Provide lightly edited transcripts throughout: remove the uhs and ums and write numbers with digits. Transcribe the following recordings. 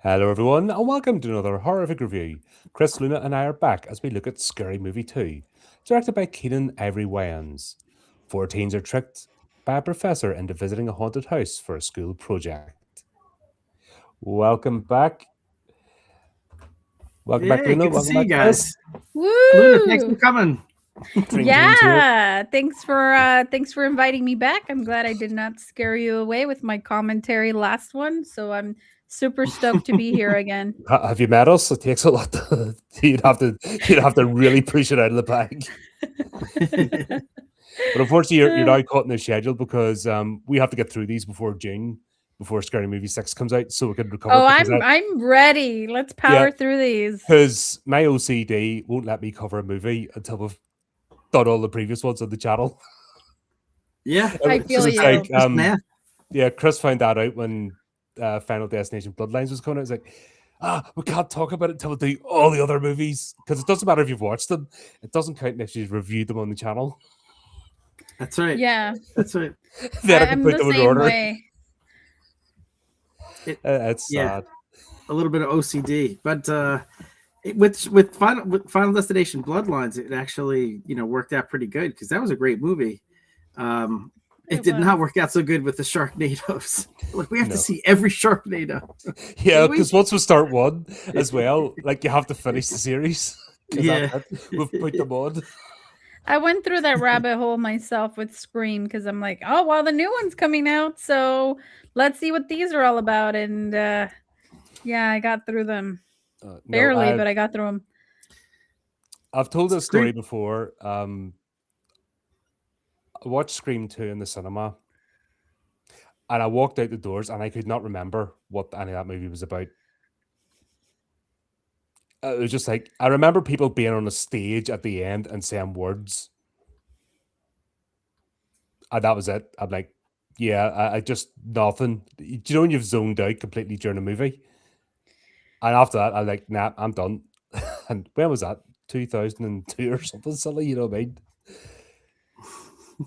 Hello, everyone, and welcome to another horrific review. Chris, Luna, and I are back as we look at Scary Movie 2, directed by Keenan Ivory Wayans. Four teens are tricked by a professor into visiting a haunted house for a school project. Welcome back. Welcome back, Yay, Luna. good to Welcome see you back, Chris. guys. Luna, thanks for Woo! coming. Dream Team's here. Yeah, thanks for inviting me back. I'm glad I did not scare you away with my commentary last one, so I'm super stoked to be here again. Have you met us? It takes a lot. You'd have to really push it out of the bag. But unfortunately, you're now caught in the schedule because we have to get through these before June, before Scary Movie 6 comes out, so we can recover. Oh, Because I'm ready. Let's yeah, power through these. because my OCD won't let me cover a movie until we've done all the previous ones on the channel. Yeah, I So feel it's you. like, just math. yeah, Chris found that out when Final Destination Bloodlines was coming out. It's like, we can't talk about it until we do all the other movies because it doesn't matter if you've watched them; it doesn't count if you've reviewed them on the channel. That's right. Yeah, That's right. Then I can I'm put the them in same order. way. It's Yeah, sad. a little bit of OCD, but with Final Destination Bloodlines, it actually worked out pretty good because that was a great movie. It did not work out so good with the Sharknadoes. Like we have No. to see every Sharknado. Yeah, Do we? because once we start one as well, like you have to finish the series. 'Cause Yeah. that's it. We've put them on. I went through that rabbit hole myself with Scream because I'm like, oh well, the new one's coming out, so let's see what these are all about. And yeah, I got through them No, barely, but I got through them. I've told this Scream- story before. I watched Scream 2 in the cinema, and I walked out the doors, and I could not remember what any of that movie was about. It was just like I remember people being on a stage at the end and saying words, and that was it. I'm like, yeah, I just nothing. Do you know when you've zoned out completely during a movie? And after that, I'm like, nah, I'm done. And when was that? 2002 or something silly, you know what I mean?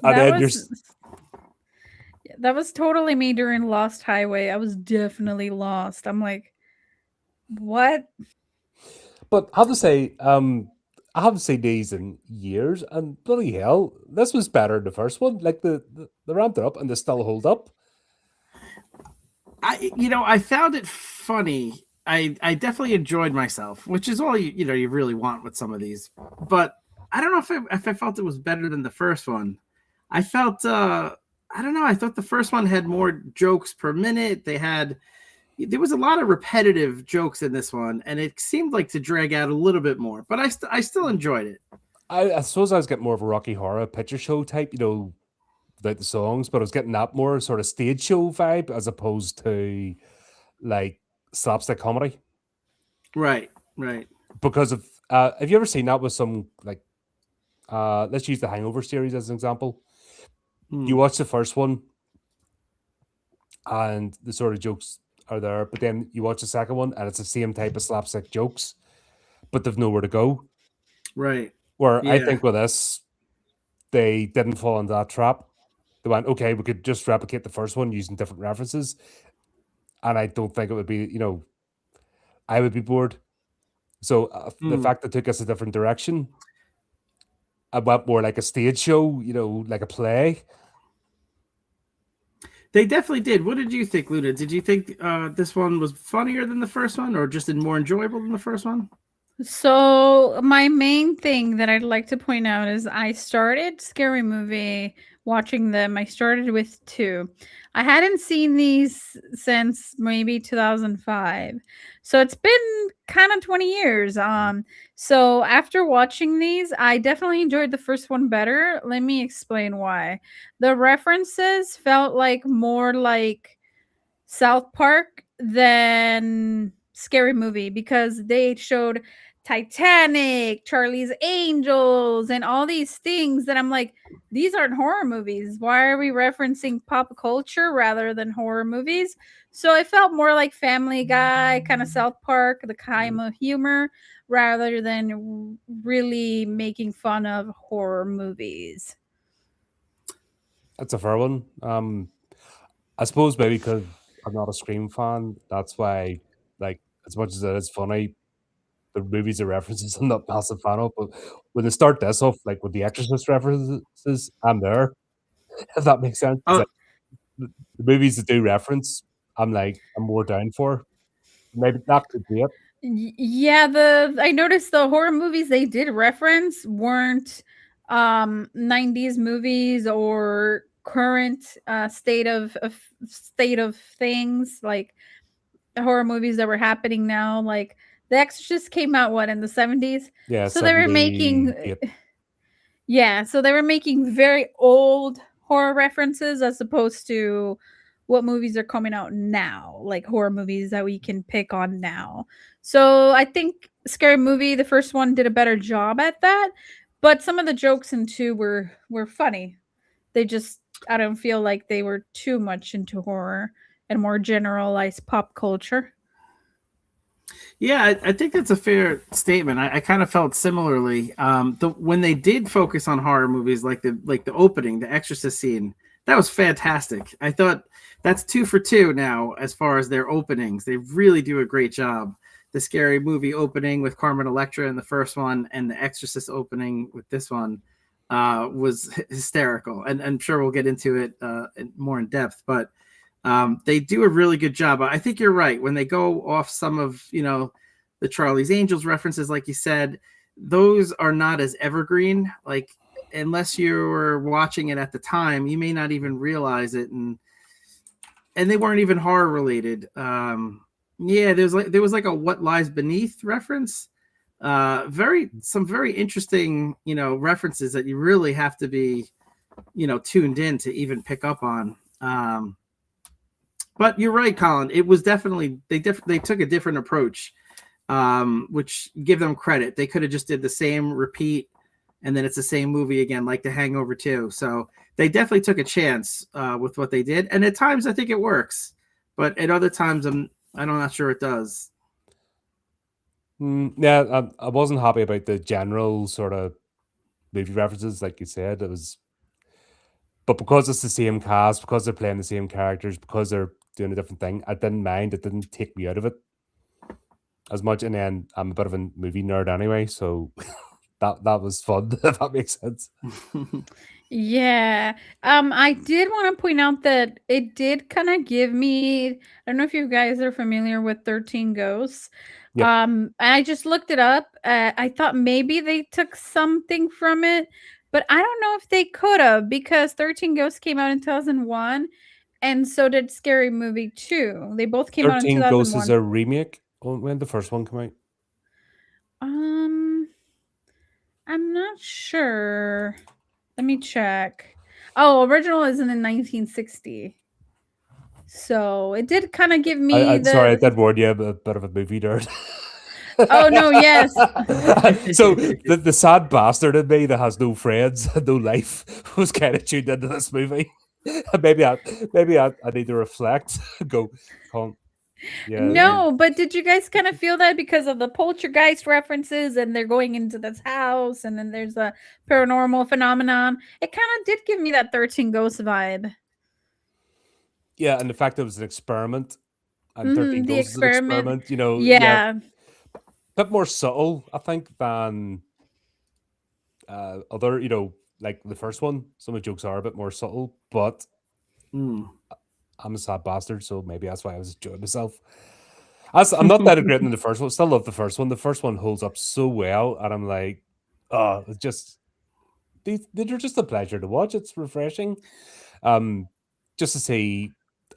And That then was that was totally me during Lost Highway. I was definitely lost. I'm like, what? but I have to say, I haven't seen these in years, and bloody hell, this was better than the first one. Like the ramped it up, and they still hold up. I found it funny. I definitely enjoyed myself, which is all you really want with some of these. But I don't know if I felt it was better than the first one. I felt I don't know. I thought the first one had more jokes per minute. There was a lot of repetitive jokes in this one, and it seemed like to drag out a little bit more. But I still enjoyed it. I suppose I was getting more of a Rocky Horror Picture Show type, without the songs, but I was getting that more sort of stage show vibe as opposed to like slapstick comedy. Right, right. Because of have you ever seen that with some like let's use the Hangover series as an example. You watch the first one and the sort of jokes are there, but then you watch the second one and it's the same type of slapstick jokes, but they've nowhere to go. Right. Where I Yeah. think with this, they didn't fall into that trap. They went, okay, we could just replicate the first one using different references. And I don't think it would be, I would be bored. So the fact that took us a different direction, I went more like a stage show, like a play. They definitely did. What did you think, Luna? Did you think this one was funnier than the first one, or just more enjoyable than the first one? So my main thing that I'd like to point out is I started Scary Movie watching them. I started with 2. I hadn't seen these since maybe 2005. So it's been kind of 20 years. So after watching these, I definitely enjoyed the first one better. Let me explain why. The references felt like more like South Park than Scary Movie because they showed Titanic, Charlie's Angels, and all these things that I'm like, these aren't horror movies. Why are we referencing pop culture rather than horror movies? So it felt more like Family Guy, kind of South Park, the kind of humor, rather than really making fun of horror movies. That's a fair one. I suppose maybe because I'm not a Scream fan, that's why like as much as it is funny, the movies are references I'm not massive fan of. But when they start this off, like with the Exorcist references, I'm there. If that makes sense. It's Oh, like the movies that do reference, I'm like I'm more down for. Maybe that could be it. Yeah, the I noticed the horror movies they did reference weren't 90s movies or current state of things, like horror movies that were happening now. Like The Exorcist came out what in the 70s? Yeah, So they were making 78. yeah, so they were making very old horror references as opposed to what movies are coming out now, like horror movies that we can pick on now. So I think Scary Movie, the first one, did a better job at that, but some of the jokes in two were funny. They just I don't feel like they were too much into horror and more generalized pop culture. yeah, I think that's a fair statement. I kind of felt similarly. When they did focus on horror movies, like the opening, the Exorcist scene, that was fantastic. I thought that's 2 for 2 now as far as their openings. They really do a great job. The Scary Movie opening with Carmen Electra in the first one, and the Exorcist opening with this one was hysterical. And I'm sure we'll get into it more in depth, but they do a really good job. I think you're right. When they go off some of, the Charlie's Angels references, like you said, those are not as evergreen. Like, unless you're watching it at the time, you may not even realize it. And they weren't even horror related. Yeah, there was like a What Lies Beneath reference. Some very interesting, references that you really have to be, tuned in to even pick up on. But you're right, Colin. It was definitely they took a different approach, which give them credit. They could have just did the same repeat, and then it's the same movie again, like The Hangover 2. So they definitely took a chance with what they did, and at times I think it works, but at other times I'm not sure it does. Yeah, I wasn't happy about the general sort of movie references, like you said. It was, but because it's the same cast, because they're playing the same characters, because they're doing a different thing, I didn't mind. It didn't take me out of it as much. And then I'm a bit of a movie nerd anyway, so that was fun. If that makes sense. Yeah. I did want to point out that it did kind of give me I don't know if you guys are familiar with 13 Ghosts. Yep. I just looked it up. I thought maybe they took something from it, but I don't know if they could have because 13 Ghosts came out in 2001 and so did Scary Movie 2. They both came out in 13 Ghosts is 2001. a remake. When did the first one come out? Um, I'm not sure. Let me check. Oh, original is in 1960. So it did kind of give me I'm sorry, I the did warn you, I'm a bit of a movie nerd. oh no, yes. So the sad bastard in me that has no friends, no life, was kind of tuned into this movie. maybe I need to reflect. Go, Colin. Yeah, No, but did you guys kind of feel that because of the poltergeist references and they're going into this house and then there's a paranormal phenomenon? It kind of did give me that 13 Ghosts vibe. yeah, and the fact that it was an experiment, and 13 The Ghosts is an experiment. experiment. Yeah, Yeah. a bit more subtle, I think, than other. Like the first one. Some of the jokes are a bit more subtle, but I'm a sad bastard, so maybe that's why I was enjoying myself. I'm not that great in the first one. Still love the first one. The first one holds up so well, and I'm like, oh, it's just they're just a pleasure to watch. It's refreshing, just to see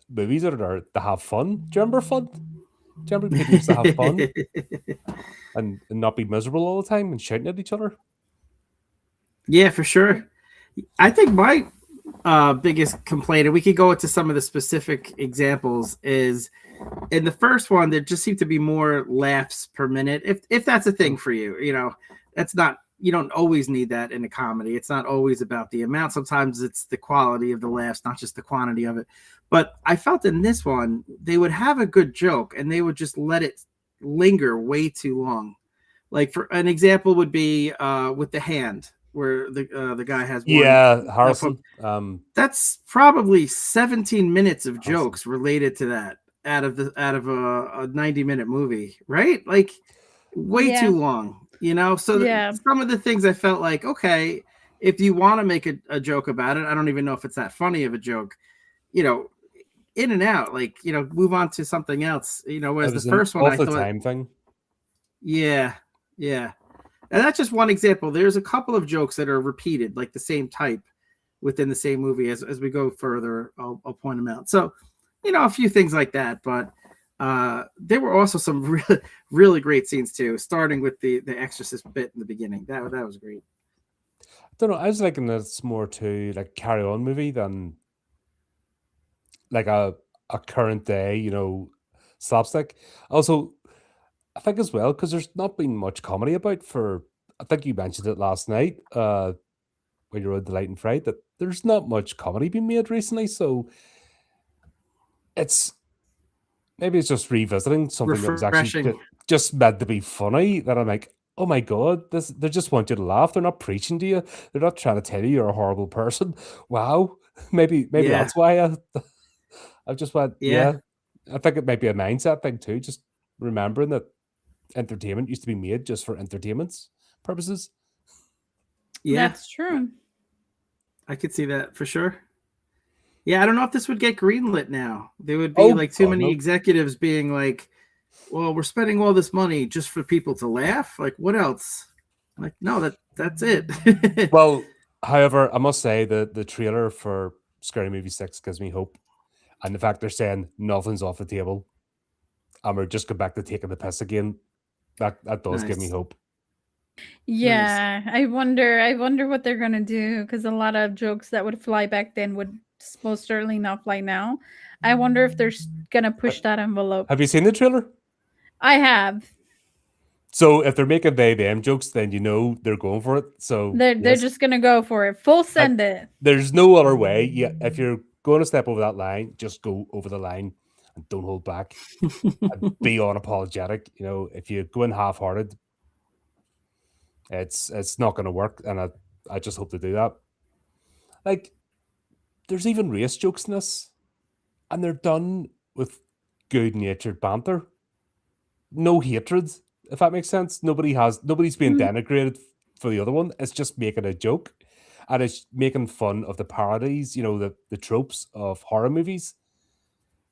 movies that are to have fun. Do you remember fun? Do you remember people used to have fun and not be miserable all the time and shouting at each other? Yeah, for sure. I think my biggest complaint, and we could go into some of the specific examples, is in the first one there just seemed to be more laughs per minute. If that's a thing for you, that's not, you don't always need that in a comedy. It's not always about the amount. Sometimes it's the quality of the laughs, not just the quantity of it. But I felt in this one they would have a good joke and they would just let it linger way too long. Like, for an example would be with the hand, where the guy has one. Yeah, Harrison. That's probably 17 minutes of jokes related to that. out of a 90-minute movie, right? Like way Yeah. too long, you know? So Yeah. some of the things I felt like, okay, if you want to make a joke about it, I don't even know if it's that funny of a joke, you know, in and out, like, you know, move on to something else, you know, It whereas the was an first one off I the thought, time thing. yeah, yeah. And that's just one example. There's a couple of jokes that are repeated, like the same type within the same movie. As we go further, I'll point them out. So, you know, a few things like that. But there were also some really, really great scenes too, starting with the Exorcist bit in the beginning. That was great. I don't know. I was thinking that it's more to like Carry On movie than like a current day, you know, slapstick. Also, I think as well because there's not been much comedy about for. I think you mentioned it last night when you rode the Light and Fright that there's not much comedy being made recently. So it's maybe it's just revisiting something that was actually Refreshing. just meant to be funny. That I'm like, oh my god, this they just want you to laugh. They're not preaching to you. They're not trying to tell you you're a horrible person. Wow, maybe Yeah. that's why I just went, Yeah. yeah. I think it might be a mindset thing too. Just remembering that entertainment used to be made just for entertainment's purposes. Yeah. That's true. I could see that for sure. Yeah, I don't know if this would get greenlit now. There would be Oh like too God, many no. executives being like, "Well, we're spending all this money just for people to laugh. Like, what else?" Like, no, that's it. Well, however, I must say that the trailer for Scary Movie 6 gives me hope. And the fact they're saying nothing's off the table and we're just going back to taking the piss again, that does give me Nice. hope. Yeah, I wonder what they're gonna do because a lot of jokes that would fly back then would most certainly not fly now. I wonder if they're gonna push that envelope. Have you seen the trailer? I have. So if they're making they them jokes, then you know they're going for it. So They're yes, just gonna go for it. Full send it. there's no other way. Yeah, if you're going to step over that line, just go over the line and don't hold back. And be unapologetic. You know, if you go in half-hearted, it's not going to work. And I just hope to do that. Like, there's even race jokes in this, and they're done with good-natured banter, no hatred. If that makes sense, nobody's being Mhm. denigrated for the other one. It's just making a joke, and it's making fun of the parodies. You know, the tropes of horror movies.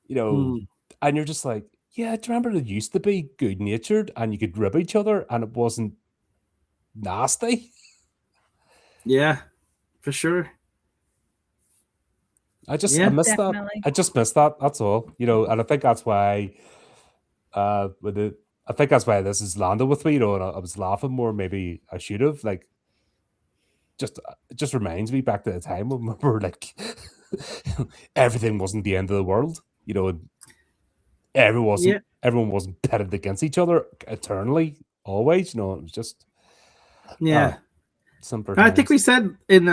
You know, Hmm. and you're just like, yeah, do you remember it used to be good-natured, and you could rib each other, and it wasn't nasty. Yeah, for sure. I Yeah. miss that. Definitely. I just miss that. That's all. You know, and I think that's why with the I think that's why this has landed with me, you know, and I was laughing more maybe I should have. Like just it just reminds me back to the time when we were like everything wasn't the end of the world, you know, and Yeah. everyone wasn't pitted against each other eternally, always, you know, it was just Yeah. simpler I think times. we said in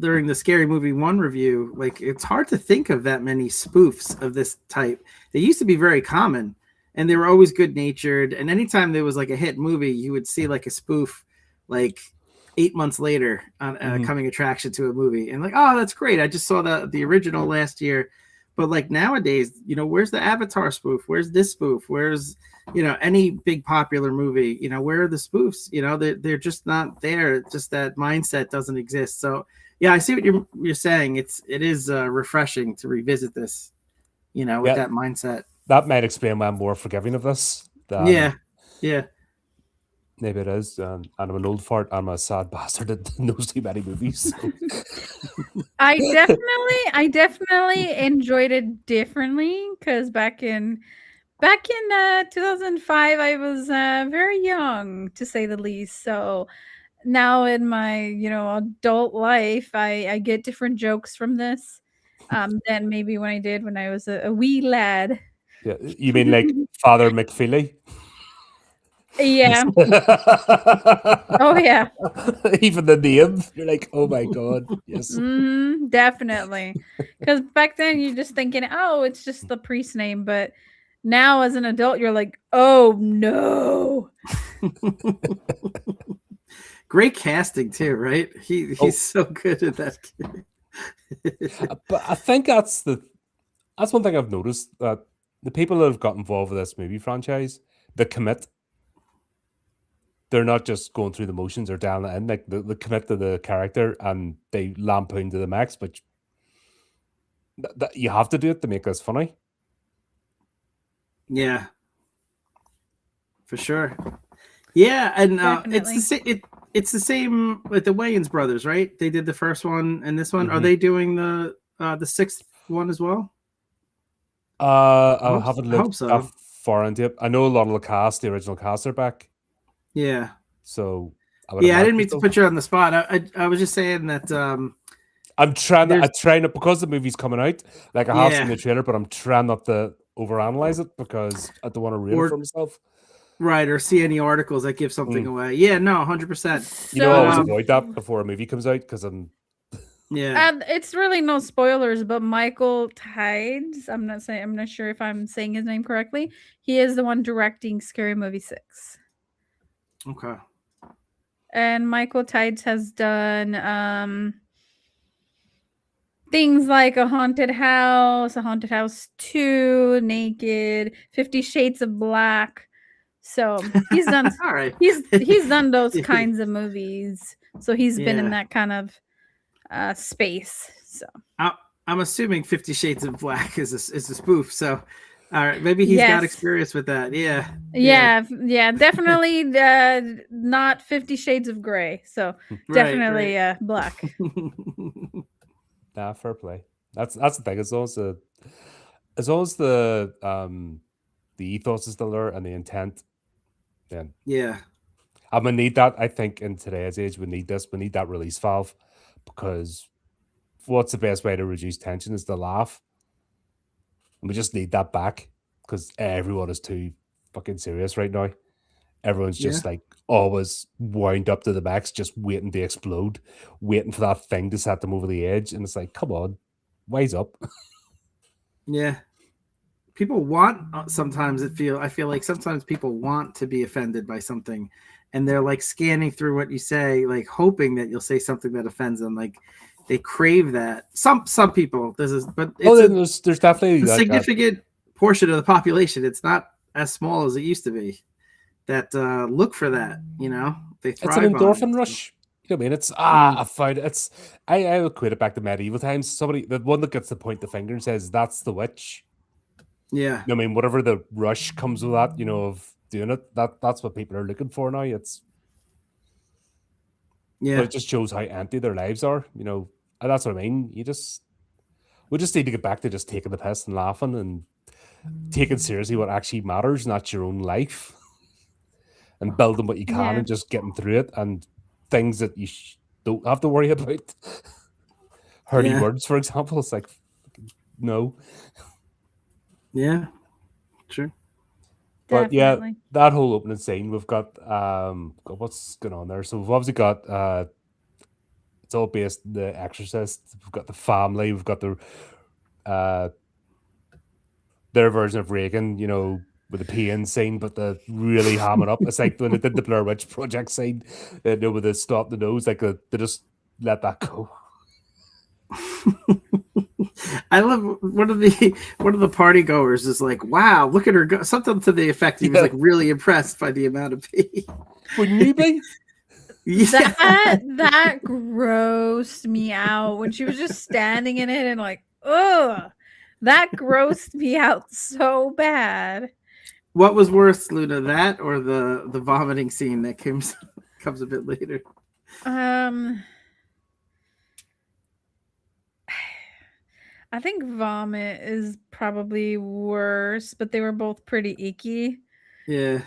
during the Scary Movie 1 review, like it's hard to think of that many spoofs of this type. They used to be very common and they were always good natured. And anytime there was like a hit movie, you would see like a spoof like 8 months later on a Mhm. coming attraction to a movie. And like, oh, that's great. I just saw the original last year. But like nowadays, you know, where's the Avatar spoof? Where's this spoof? Where's any big popular movie, where are the spoofs? They're just not there. Just that mindset doesn't exist. So yeah, I see what you're saying. It is refreshing to revisit this, with Yeah, that mindset. that might explain why I'm more forgiving of this than Yeah, yeah, maybe it is. And I'm an old fart. I'm a sad bastard that knows too many movies. So. I definitely enjoyed it differently because back in 2005 I was very young to say the least. So now in my adult life I get different jokes from this than maybe when I did when I was a wee lad. Yeah, you mean like Father McFeely? Yeah. Oh yeah. Even the name, you're like, oh my god, yes. Definitely. Because back then you're just thinking, oh, it's just the priest name, but now as an adult you're like, oh no. Great casting too, right? He's Oh, so good at that. but I think that's one thing I've noticed that the people that have got involved with this movie franchise, the commit. They're not just going through the motions or down the end. Like they commit to the character and they lampoon to the max. But you have to do it to make this funny. Yeah, for sure. Yeah, and Definitely. it's the same with the Wayans brothers, right? They did the first one and this one. Are Mhm. they doing the sixth one as well? I haven't I hope looked that so. far into it. I know a lot of the cast, the original cast, are back, Yeah, so I would yeah. I imagine didn't mean to so. put you on the spot. I was just saying that. I'm trying. There's I'm trying to, because the movie's coming out. Like, I have seen yeah, the trailer, but I'm trying not to overanalyze it because I don't want to ruin it for or myself. right, or see any articles that give something Mm. away. Yeah, no, 100%. You know, I But always So avoid that before a movie comes out because I'm. yeah, and it's really no spoilers, but Michael Tides, I'm not sure if I'm saying his name correctly. He is the one directing Scary Movie 6. okay, And Michael Tides has done things like A Haunted House 2, Naked, 50 Shades of Black. So he's done all right. he's done those kinds of movies. So he's been in Yeah, that kind of space. So I'm assuming 50 Shades of Black is a spoof. So, all right, maybe he's got yes. experience with that. Yeah, Yeah, definitely not 50 Shades of Grey. So definitely black. Nah, fair play. That's the thing. As long as the ethos is still there and the intent, then Yeah, I'm gonna need that. I think in today's age, we need this. We need that release valve, because what's the best way to reduce tension is to laugh. And we just need that back because everyone is too fucking serious right now. Everyone's yeah, just like always wound up to the max, just waiting to explode, waiting for that thing to set them over the edge. And it's like, come on, wise up. yeah. People want sometimes I feel like sometimes people want to be offended by something, and they're like scanning through what you say, like hoping that you'll say something that offends them. Like they crave that. Some people, but Oh, it's then there's definitely a like a, significant portion of the population. It's not as small as it used to be that look for that. They it's an thrive on it. endorphin rush. You know what I mean? It's I found it's I equate it back to medieval times. Somebody, the one that gets to point the finger and says that's the witch. Yeah, I mean, whatever the rush comes with that, of doing it, that's what people are looking for now. But yeah, it just shows how empty their lives are, and that's what I mean. We just need to get back to just taking the piss and laughing and taking seriously what actually matters, not your own life, and building what you can Yeah. and just getting through it, and things that you don't have to worry about. Hurdy yeah, words, for example, it's like, no. yeah. True. But yeah, Definitely. that whole opening scene, we've got what's going on there? So we've obviously got it's all based on The Exorcist. We've got the family, we've got the their version of Reagan, with the peeing scene, but the really hamming up. It's like when they did the Blair Witch Project scene, with the stop the nose, like they just let that go. I love one of the party goers is like, wow, look at her go, something to the effect he was like really impressed by the amount of pee. Wouldn't you be? Yeah. That grossed me out when she was just standing in it and like, ugh, that grossed me out so bad. What was worse, Luna, that or the vomiting scene that comes a bit later? I think vomit is probably worse, but they were both pretty icky. Yeah.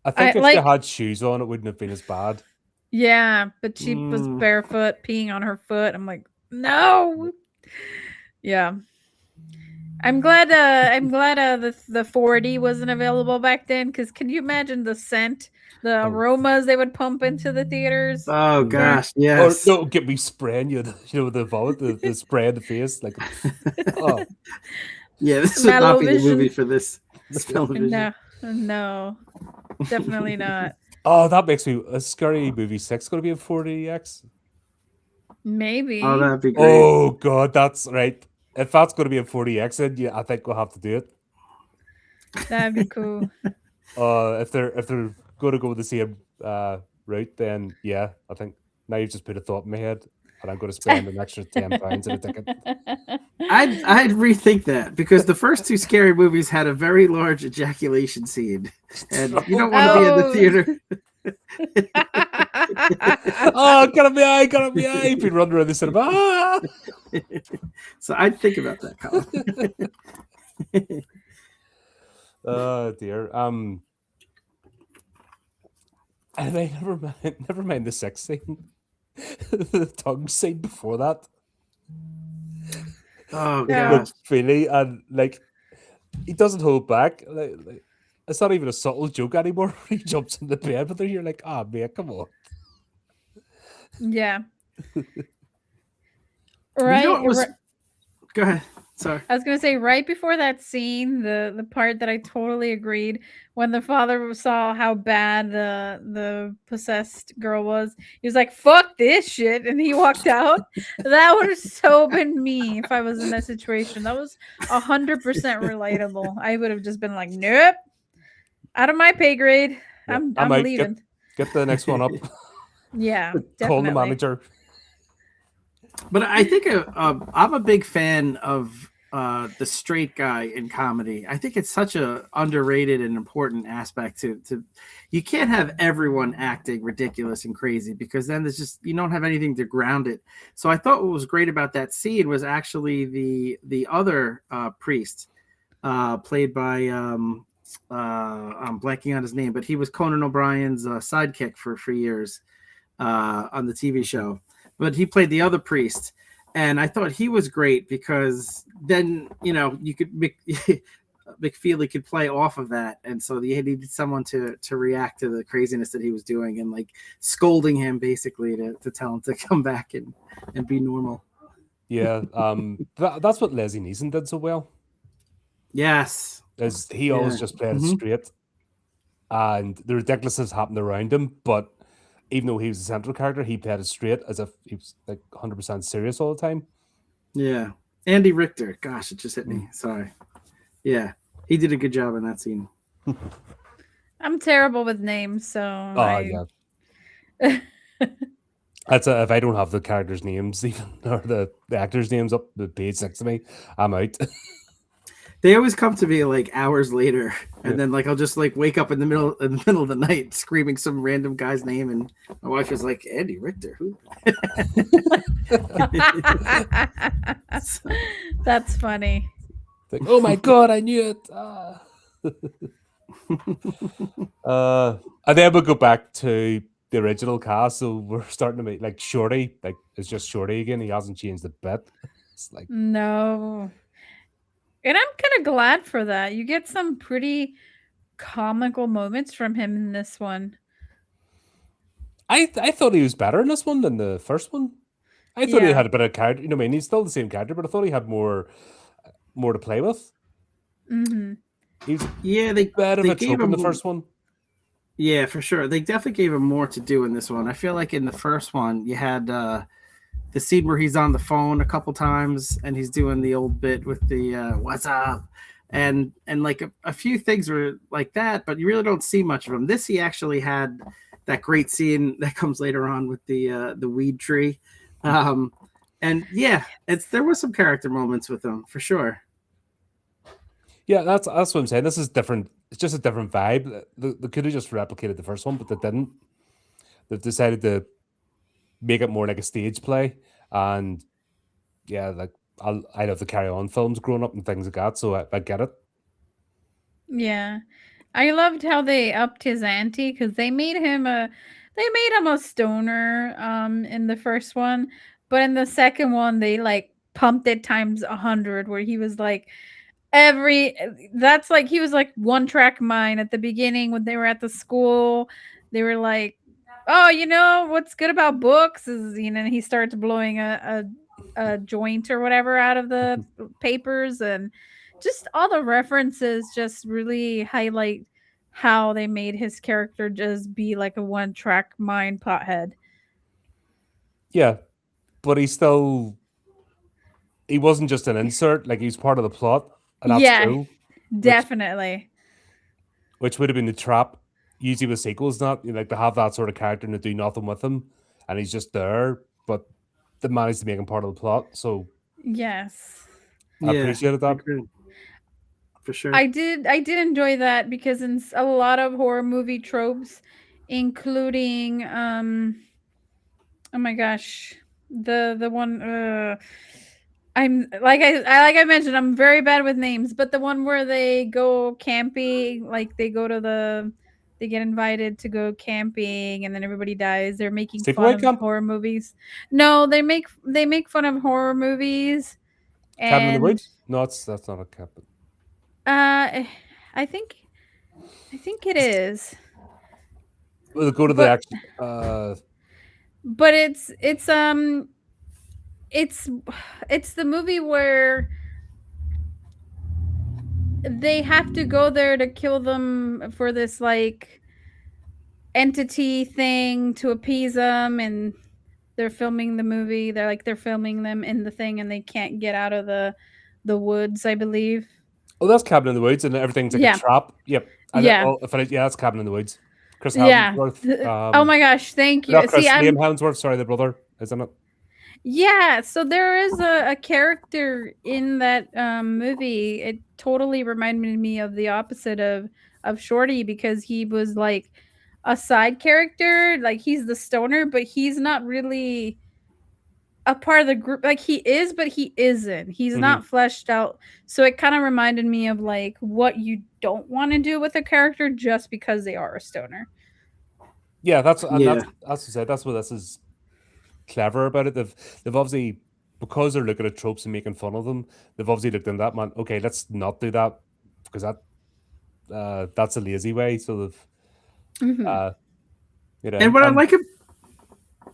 I think if they like, had shoes on, it wouldn't have been as bad. yeah, but she was barefoot, peeing on her foot. I'm like, no. Yeah. I'm glad the 4D wasn't available back then, because can you imagine the scent, the aromas they would pump into the theaters? Oh gosh, Or yes. no, get me spraying you, the vomit, the spray in the face, like, oh. Yeah, this would not be the movie for this No, no, definitely not. Oh, that makes me a Scary Movie 6 going to be in 4DX. Maybe. Oh, that'd be great. Oh god, that's right. If that's going to be in 4DX, then yeah, I think we'll have to do it. That'd be cool. If they're going to go the same route, then yeah, I think now you've just put a thought in my head, and I'm going to spend an extra £10 on a ticket. I'd rethink that because the first two scary movies had a very large ejaculation scene, and you don't want to be in the Oh. theater. Oh, got me eye, got me eye. Been running around the cinema. Ah! So I'd think about that, Colin. Oh dear. And I never mind the sex scene. The tongue scene before that. Oh With gosh. Feely, and like he doesn't hold back. Like, it's not even a subtle joke anymore. He jumps in the bed, but then you're like, ah, mate, come on. Yeah. You know Right. what was? Go ahead. Sorry. I was gonna say right before that scene, the part that I totally agreed when the father saw how bad the possessed girl was, he was like, "Fuck this shit," and he walked out. That would have so been me if I was in that situation. That was 100% relatable. I would have just been like, "Nope, out of my pay grade. Yeah, I'm out. leaving." Get the next one up. Yeah, Call the definitely. manager. But I think I'm a big fan of the straight guy in comedy. I think it's such a underrated and important aspect to. You can't have everyone acting ridiculous and crazy because then there's just you don't have anything to ground it. So I thought what was great about that scene was actually the other priest, played by I'm blanking on his name, but he was Conan O'Brien's sidekick for years on the TV show. But he played the other priest, and I thought he was great because then you could McFeely could play off of that, and so he needed someone to react to the craziness that he was doing and like scolding him basically to tell him to come back and be normal. Yeah, that's what Leslie Neeson did so well. Yes, Is he always just played it straight, and the ridiculousness happened around him, but even though he was the central character, he played it straight as if he was like 100% serious all the time. Yeah, Andy Richter. Gosh, it just hit me. Sorry. Yeah, he did a good job in that scene. I'm terrible with names, so Yeah. That's if I don't have the characters' names even or the actors' names up the page next to me, I'm out. They always come to me like hours later, and then like I'll just like wake up in the middle of the night screaming some random guy's name, and my wife is like, Andy Richter, who? That's funny. Like, oh my god, I knew it. And then we'll go back to the original cast. So we're starting to make like Shorty, like it's just Shorty again. He hasn't changed a bit. It's like No. And I'm kind of glad for that. You get some pretty comical moments from him in this one. I thought he was better in this one than the first one. I thought he Yeah. had a bit of character. You know, I mean, he's still the same character, but I thought he had more to play with. Mm-hmm. He was Yeah, they bit of a gave trope in him the first one. Yeah, for sure. They definitely gave him more to do in this one. I feel like in the first one, you had the scene where he's on the phone a couple times and he's doing the old bit with the "What's up," and like a few things were like that, but you really don't see much of him. This he actually had that great scene that comes later on with the weed tree, and yeah, there were some character moments with him for sure. Yeah, that's what I'm saying. This is different. It's just a different vibe. They could have just replicated the first one, but they didn't. They've decided to make it more like a stage play, and yeah, like I love the Carry On films growing up and things like that, so I get it. Yeah. I loved how they upped his ante because they made him a stoner in the first one, but in the second one they like pumped it times 100 where he was like that's like he was like one track mind at the beginning when they were at the school. They were like, "Oh, what's good about books is he starts blowing a joint or whatever out of the papers, and just all the references just really highlight how they made his character just be like a one track mind pothead." Yeah, but he wasn't just an insert. Like he's part of the plot, and that's Yeah, cool. Which definitely. which would have been the trap. Usually with sequels, not like they have that sort of character and they do nothing with him, and he's just there, but they managed to make him part of the plot. So Yes. I Yeah, appreciated that. agreed. For sure. I did enjoy that because in a lot of horror movie tropes, including oh my gosh, the one I'm like I mentioned, I'm very bad with names, but the one where they go camping, like they get invited to go camping and then everybody dies. They're making fun Sleepaway of Camp, horror movies. No, they make fun of horror movies Cabin in the and Woods. No, that's not a cabin. I think it is. We'll go to the But action. but it's it's the movie where they have to go there to kill them for this like entity thing to appease them, and they're filming the movie. They're filming them in the thing and they can't get out of the woods, I believe. Oh, that's Cabin in the Woods, and everything's like a Yeah. trap. Yep. And Yeah. yeah, that's Cabin in the Woods. Chris Yeah. Hemsworth. Oh my gosh, thank you. Not See, Chris, Liam I'm Hemsworth. Sorry, the brother, isn't it? Yeah, so there is a character in that movie. It totally reminded me of the opposite of Shorty because he was like a side character. Like he's the stoner, but he's not really a part of the group. Like he is, but he isn't. He's Mhm. not fleshed out. So it kind of reminded me of like what you don't want to do with a character just because they are a stoner. Yeah, that's Yeah. as I said, that's what this is clever about it. They've obviously, because they're looking at tropes and making fun of them, they've obviously looked in that, man. Okay, let's not do that because that's a lazy way. So they've Hmm. And what I and like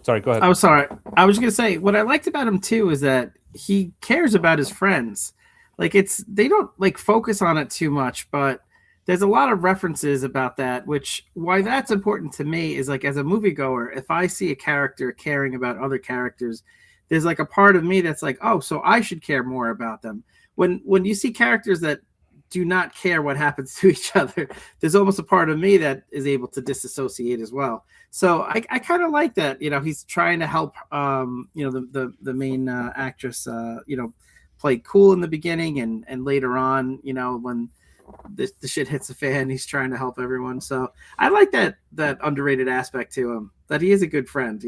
sorry, go ahead. Oh, sorry. I was gonna say what I liked about him too is that he cares about his friends. Like they don't like focus on it too much, but there's a lot of references about that. Which why that's important to me is like as a moviegoer, if I see a character caring about other characters, there's like a part of me that's like, oh, so I should care more about them. When you see characters that do not care what happens to each other, there's almost a part of me that is able to disassociate as well. So I kind of like that. He's trying to help. The main actress. Play cool in the beginning, and later on, when the shit hits the fan, he's trying to help everyone. So I like that underrated aspect to him. That he is a good friend.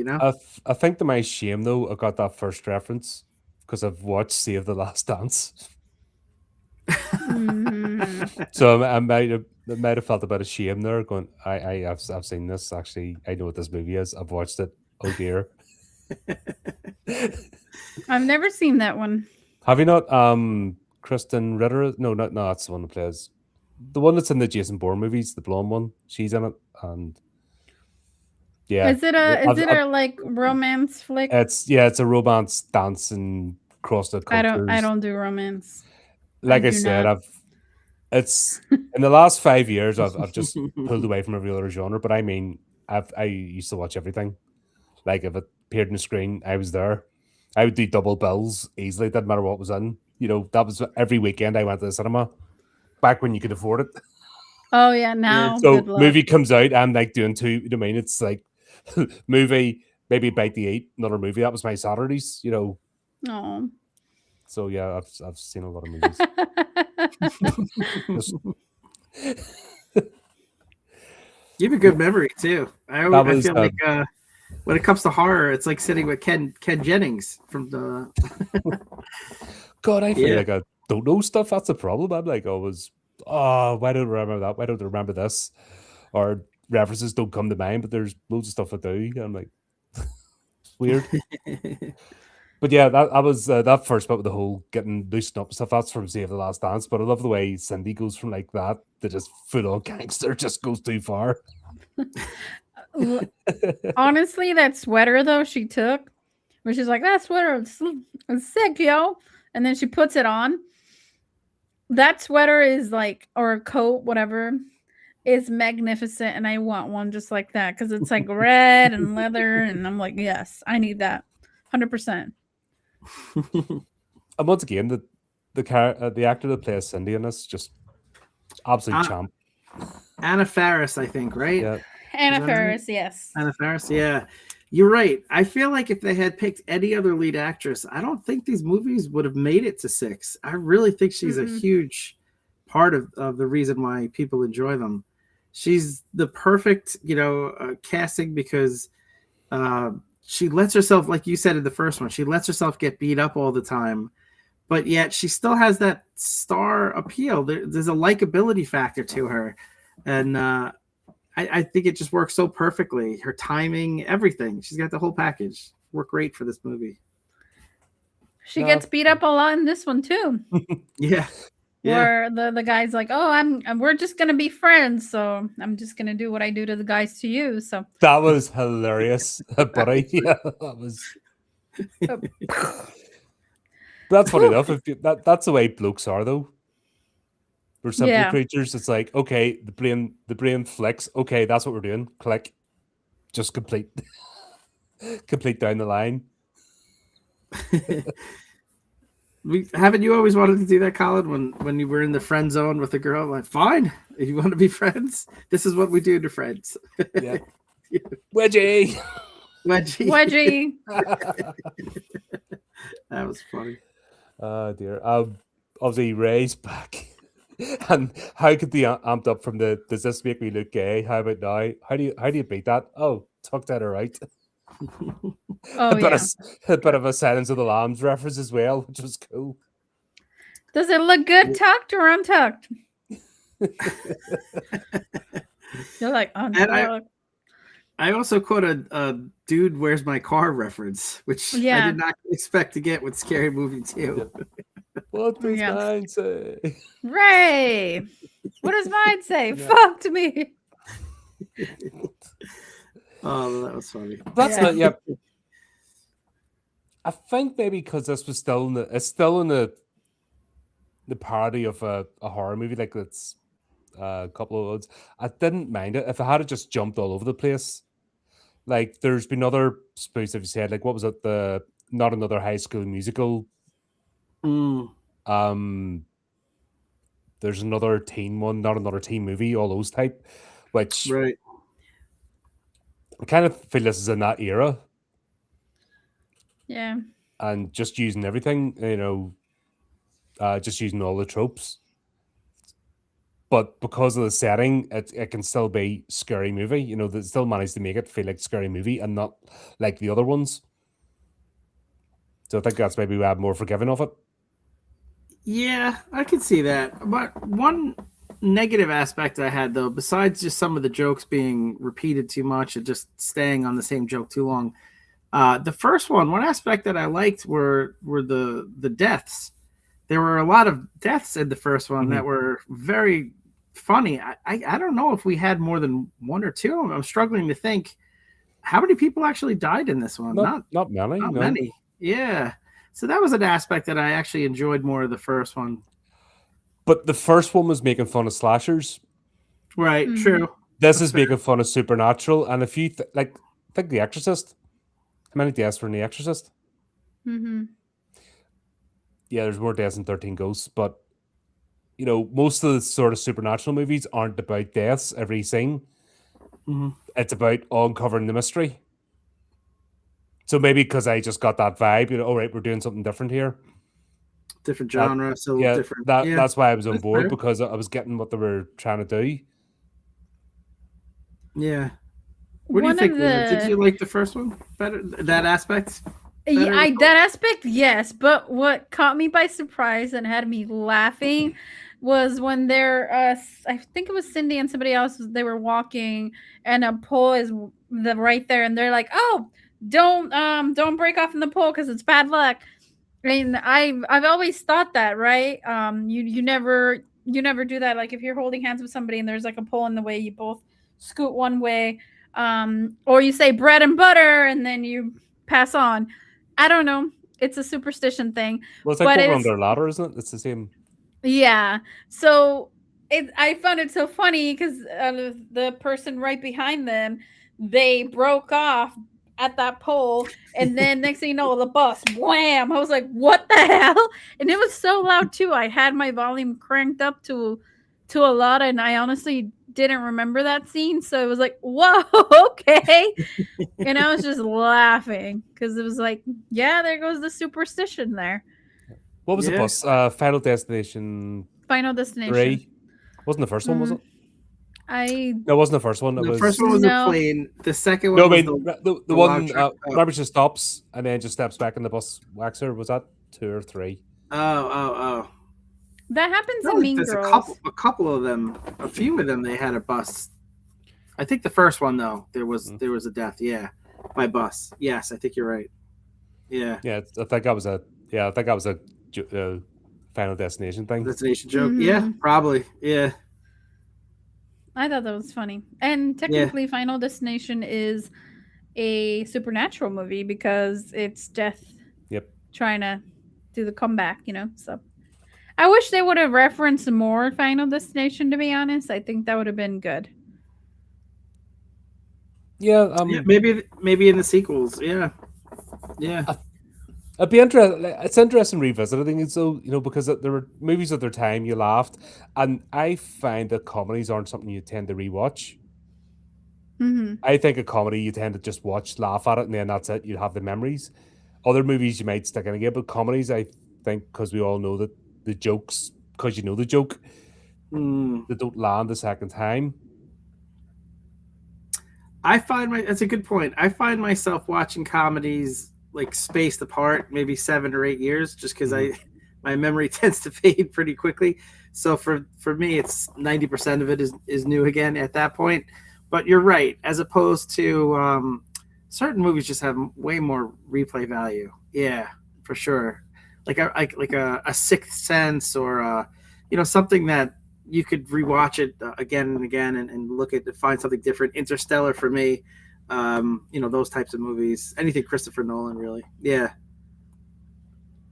I think to my shame though, I got that first reference because I've watched Save the Last Dance. So I might have felt a bit of shame there, going, I've seen this. Actually, I know what this movie is. I've watched it. Oh dear. I've never seen that one. Have you not? Kristen Ritter? No, that's the one that plays the one that's in the Jason Bourne movies, the blonde one. She's in it, and yeah, Is it a like romance flick? it's a romance dancing across the cultures. I don't do romance. Like I do said, not. it's in the last 5 years I've just pulled away from every other genre. But I mean, I used to watch everything. Like if it appeared on the screen, I was there. I would do double bills easily. Didn't matter what was in. That was every weekend I went to the cinema. Back when you could afford it. Oh yeah, now So good luck. movie comes out, I'm like doing two. You know what I mean? It's like movie, maybe bite to eat, another movie. That was my Saturdays. Oh. So yeah, I've seen a lot of movies. Just- You have a good memory too. I was, feel like when it comes to horror, it's like sitting with Ken Jennings from the. God, I feel Yeah. like I don't know stuff. That's the problem. I'm like always, why don't I remember that? Why don't I remember this? Or references don't come to mind, but there's loads of stuff I do. I'm like, weird. But yeah, that was that first bit with the whole getting loosened up and stuff. That's from Save the Last Dance. But I love the way Cindy goes from like that to just full on gangster, just goes too far. Honestly, that sweater though she took, where she's like, that sweater is sick, yo. And then she puts it on. That sweater is like, or a coat, whatever, is magnificent. And I want one just like that because it's like red and leather. And I'm like, yes, I need that. 100%. And once again, the actor that plays Cindy in this just absolute champ. Anna Faris, I think, right? Yeah. Anna Is that her name? Faris, yes. Anna Faris, yeah. You're right. I feel like if they had picked any other lead actress, I don't think these movies would have made it to 6. I really think she's a huge part of the reason why people enjoy them. She's the perfect, casting because she lets herself, like you said in the first one, she lets herself get beat up all the time, but yet she still has that star appeal. There's a likability factor to her, and I think it just works so perfectly. Her timing, everything. She's got the whole package. Work great for this movie. She gets beat up a lot in this one too. Yeah. Where the guy's like, "Oh, we're just gonna be friends, so I'm just gonna do what I do to the guys to you." So that was hilarious, buddy. Yeah, that was. That's funny enough. That's the way blokes are, though. We're simple creatures. It's like, okay, the brain flicks. Okay, that's what we're doing. Click, just complete down the line. Haven't you always wanted to do that, Colin? When you were in the friend zone with a girl, like, fine, if you want to be friends, this is what we do to friends. Yeah. Wedgie. That was funny. Oh dear. Obviously Ray's back. And how could the amped up from the does this make me look gay? How about now? How do you beat that? Oh, tuck that right. a bit of a Silence of the Lambs reference as well, which was cool. Does it look good tucked or untucked? You're like untucked. I also quote a "Dude, Where's My Car" reference, which I did not expect to get with Scary Movie 2. What does mine say? Ray, what does mine say? Fuck me. Oh, that was funny. That's not yet. I think maybe because this was still in the parody of a horror movie, like it's a couple of words. I didn't mind it if it had just jumped all over the place. Like there's been other spoofs, if you said, like what was it, the Not Another High School Musical. There's another teen one, Not Another Teen Movie, all those type, which right. I kind of feel this is in that era. Yeah. And just using everything, just using all the tropes. But because of the setting, it can still be Scary Movie. They still managed to make it feel like Scary Movie and not like the other ones. So I think that's maybe why I'm more forgiving of it. Yeah, I can see that. But one negative aspect I had, though, besides just some of the jokes being repeated too much and just staying on the same joke too long, the first one aspect that I liked were the deaths. There were a lot of deaths in the first one that were very funny. I don't know if we had more than one or two. I'm struggling to think how many people actually died in this one. Not many. Not many. Yeah. So that was an aspect that I actually enjoyed more of the first one. But the first one was making fun of slashers. Right, true. This is making fun of supernatural. And if you think The Exorcist, how many deaths were in The Exorcist? Mm-hmm. Yeah, there's more deaths in 13 Ghosts, but most of the sort of supernatural movies aren't about deaths every scene. Mm-hmm. It's about uncovering the mystery. So maybe because I just got that vibe, all right, we're doing something different here. Different genre, different. That's why I was on board, because I was getting what they were trying to do. Yeah. What do you think? Did you like the first one better? That aspect? That aspect, yes. But what caught me by surprise and had me laughing was when they're, I think it was Cindy and somebody else, they were walking and a pole is right there, and they're like, "Oh, don't break off in the pole because it's bad luck." I mean, I've always thought that, right? You never do that. Like if you're holding hands with somebody and there's like a pole in the way, you both scoot one way, or you say bread and butter and then you pass on. I don't know. It's a superstition thing. Well, it's like over under a ladder, isn't it? It's the same. Yeah. So I found it so funny because the person right behind them, they broke off at that pole, and then next thing you know, the bus, wham! I was like, what the hell? And it was so loud too. I had my volume cranked up to a lot, and I honestly didn't remember that scene, so it was like, whoa, okay. And I was just laughing because it was like, yeah, there goes the superstition there. What was the Yeah. bus? Final Destination Final Destination. 3. Wasn't the first one, was it? I No, it wasn't the first one. It The first was one was a No. plane. The second no. I one was mean the the log one. truck. Remember, just stops and then just steps back in the bus waxer. Was that 2 or 3? Oh. that happens No, in Mean there's Girls. a couple of them. A few of them they had a bus. I think the first one though, there was a death. Yeah, by bus. Yes, I think you're right. Yeah. Yeah, I think that was a. Yeah, I think that was a Final Destination thing. Destination joke. Yeah, probably. Yeah. I thought that was funny. And technically, Final Destination is a supernatural movie because it's death Yep. trying to do the comeback, So I wish they would have referenced more Final Destination, to be honest. I think that would have been good. Yeah. Yeah, maybe in the sequels. Yeah. Yeah. It'd be interesting. It's interesting revisiting it, so because there were movies at their time you laughed, and I find that comedies aren't something you tend to rewatch. I think a comedy you tend to just watch, laugh at it, and then that's it. You have the memories. Other movies you might stick in again, but comedies, I think, because we all know that the jokes, because you know the joke, they don't land the second time. That's a good point. I find myself watching comedies like spaced apart, maybe 7 or 8 years, just because my memory tends to fade pretty quickly. So for me, it's 90% of it is new again at that point. But you're right. As opposed to certain movies, just have way more replay value. Yeah, for sure. Like a Sixth Sense or something that you could rewatch it again and again and look at to find something different. Interstellar for me. Those types of movies. Anything Christopher Nolan, really. Yeah.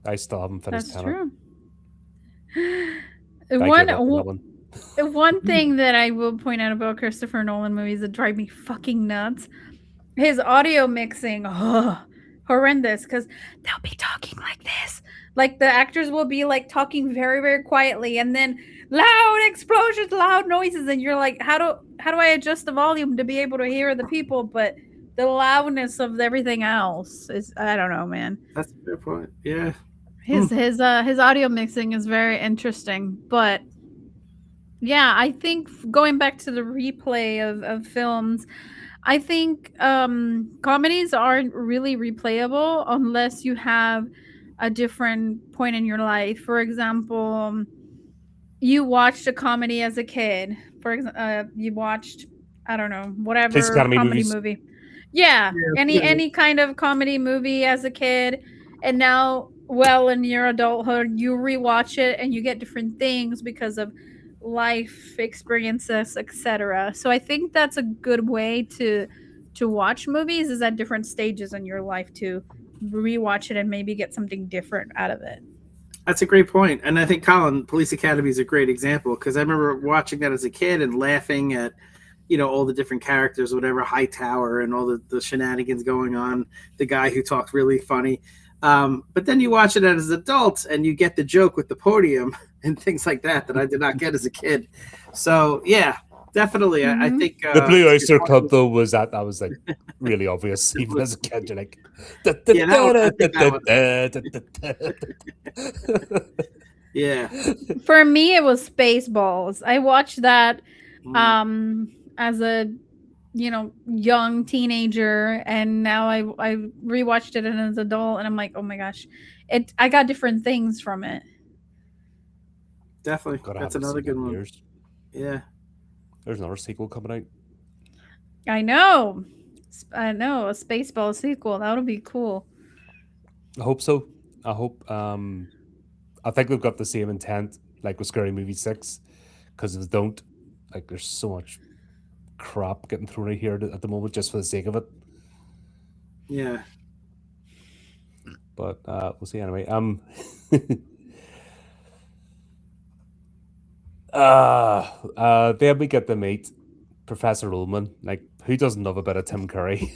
I still haven't finished. That's Tenet. true. One thing that I will point out about Christopher Nolan movies that drive me fucking nuts, his audio mixing, horrendous, because they'll be talking like this. Like the actors will be like talking very, very quietly, and then loud explosions, loud noises, and you're like, how do I adjust the volume to be able to hear the people? But the loudness of everything else is, I don't know, man. That's a fair point. Yeah. His audio mixing is very interesting, but yeah, I think going back to the replay of films, I think comedies aren't really replayable unless you have a different point in your life. For example, you watched a comedy as a kid. For example, you watched, I don't know, whatever comedy movie. Yeah, any kind of comedy movie as a kid, and now, in your adulthood, you rewatch it and you get different things because of life experiences, etc. So I think that's a good way to watch movies, is at different stages in your life to rewatch it and maybe get something different out of it. That's a great point. And I think, Colin, Police Academy is a great example, because I remember watching that as a kid and laughing at all the different characters, whatever, Hightower and all the shenanigans going on, the guy who talked really funny. But then you watch it as adults and you get the joke with the podium and things like that I did not get as a kid. So yeah, definitely. I think the Blue Oyster Cult though was like really obvious even as a kid. You're like, yeah. For me, it was Spaceballs. I watched that as a young teenager, and now I rewatched it as an adult, and I'm like, oh my gosh, I got different things from it. Definitely. That's another good one. Years. Yeah. There's another sequel coming out. I know, a Spaceball sequel. That would be cool. I hope so. I hope. I think they've got the same intent like with Scary Movie 6, because if they don't, like, there's so much crap getting thrown out here at the moment just for the sake of it. Yeah. But we'll see anyway. Then we get to meet Professor Ullman. Like, who doesn't love a bit of Tim Curry?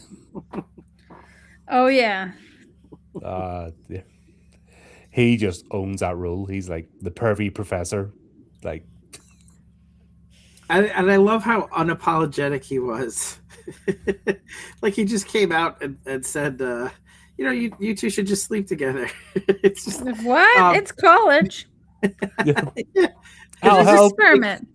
Oh yeah. Yeah. He just owns that role. He's like the pervy professor. Like, And I love how unapologetic he was. Like he just came out and said, you two should just sleep together. It's just, What? um, It's college. Yeah. yeah, and I'll It's there's an just help. experiment.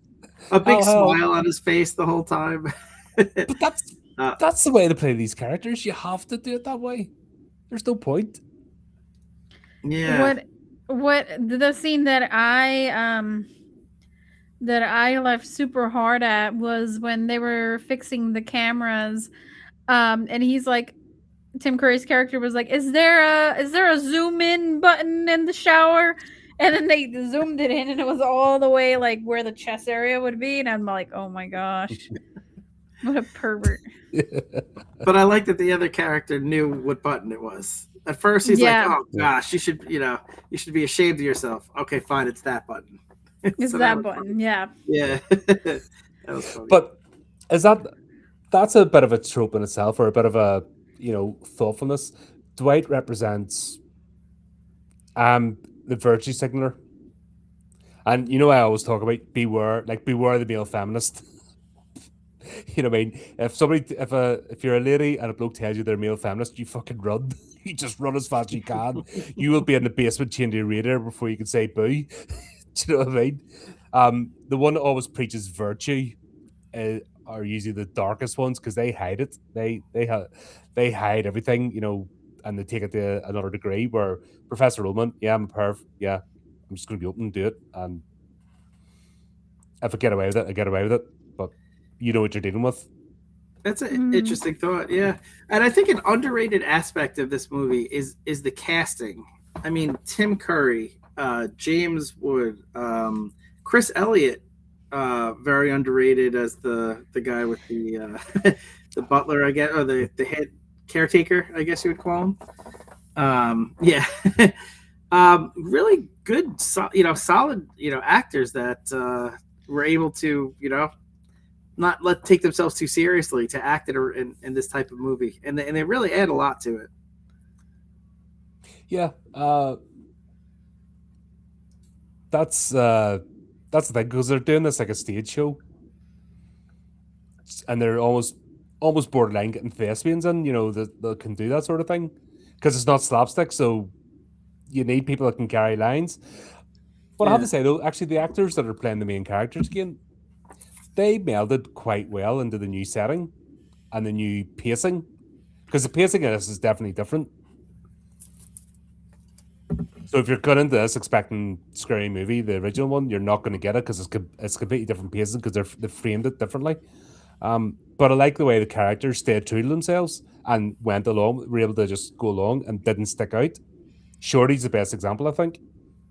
a big I'll help. smile on his face the whole time. But uh, that's the way to play these characters. You have to do it that way. There's no point. yeah, What the scene that I left super hard at was when they were fixing the cameras. And he's like, Tim Curry's character was like, is there a zoom in button in the shower? And then they zoomed it in and it was all the way like where the chest area would be. And I'm like, oh my gosh. What a pervert. but I like that the other character knew what button it was. At first, he's like, Yeah, "Oh gosh, you should be ashamed of yourself." Okay, fine, it's that button. it's So that that was funny. button. Yeah. Yeah, that was funny. But is that's a bit of a trope in itself, or a bit of a thoughtfulness. Dwight represents the virtue signaler. And I always talk about beware the male feminist. You know what I mean? If you're a lady and a bloke tells you they're a male feminist, you fucking run. You just run as fast as you can. You will be in the basement changing your radiator before you can say boo. Do you know what I mean? The one that always preaches virtue are usually the darkest ones because they hide it. They hide everything, and they take it to another degree. Where Professor Ullman, yeah, I'm a perv, yeah, I'm just going to be open and do it, and if I get away with it, I get away with it. But you know what you're dealing with. That's an Mm. interesting thought. Yeah, and I think an underrated aspect of this movie is the casting. I mean, Tim Curry, James Wood, Chris Elliott, very underrated as the guy with the the butler, I guess, or the head caretaker, I guess you would call him. Yeah, really good, solid, actors that were able to, not take themselves too seriously to act in this type of movie, and they really add a lot to it. Yeah, that's the thing because they're doing this like a stage show, and they're almost borderline getting thespians in. That can do that sort of thing because it's not slapstick. So you need people that can carry lines. But I have Yeah, to say though, actually, the actors that are playing the main characters again, they melded quite well into the new setting and the new pacing. Because the pacing in this is definitely different. So if you're going into this expecting Scary Movie, the original one, you're not going to get it because it's completely different pacing because they framed it differently. But I like the way the characters stayed true to themselves and went along, were able to just go along and didn't stick out. Shorty's the best example, I think.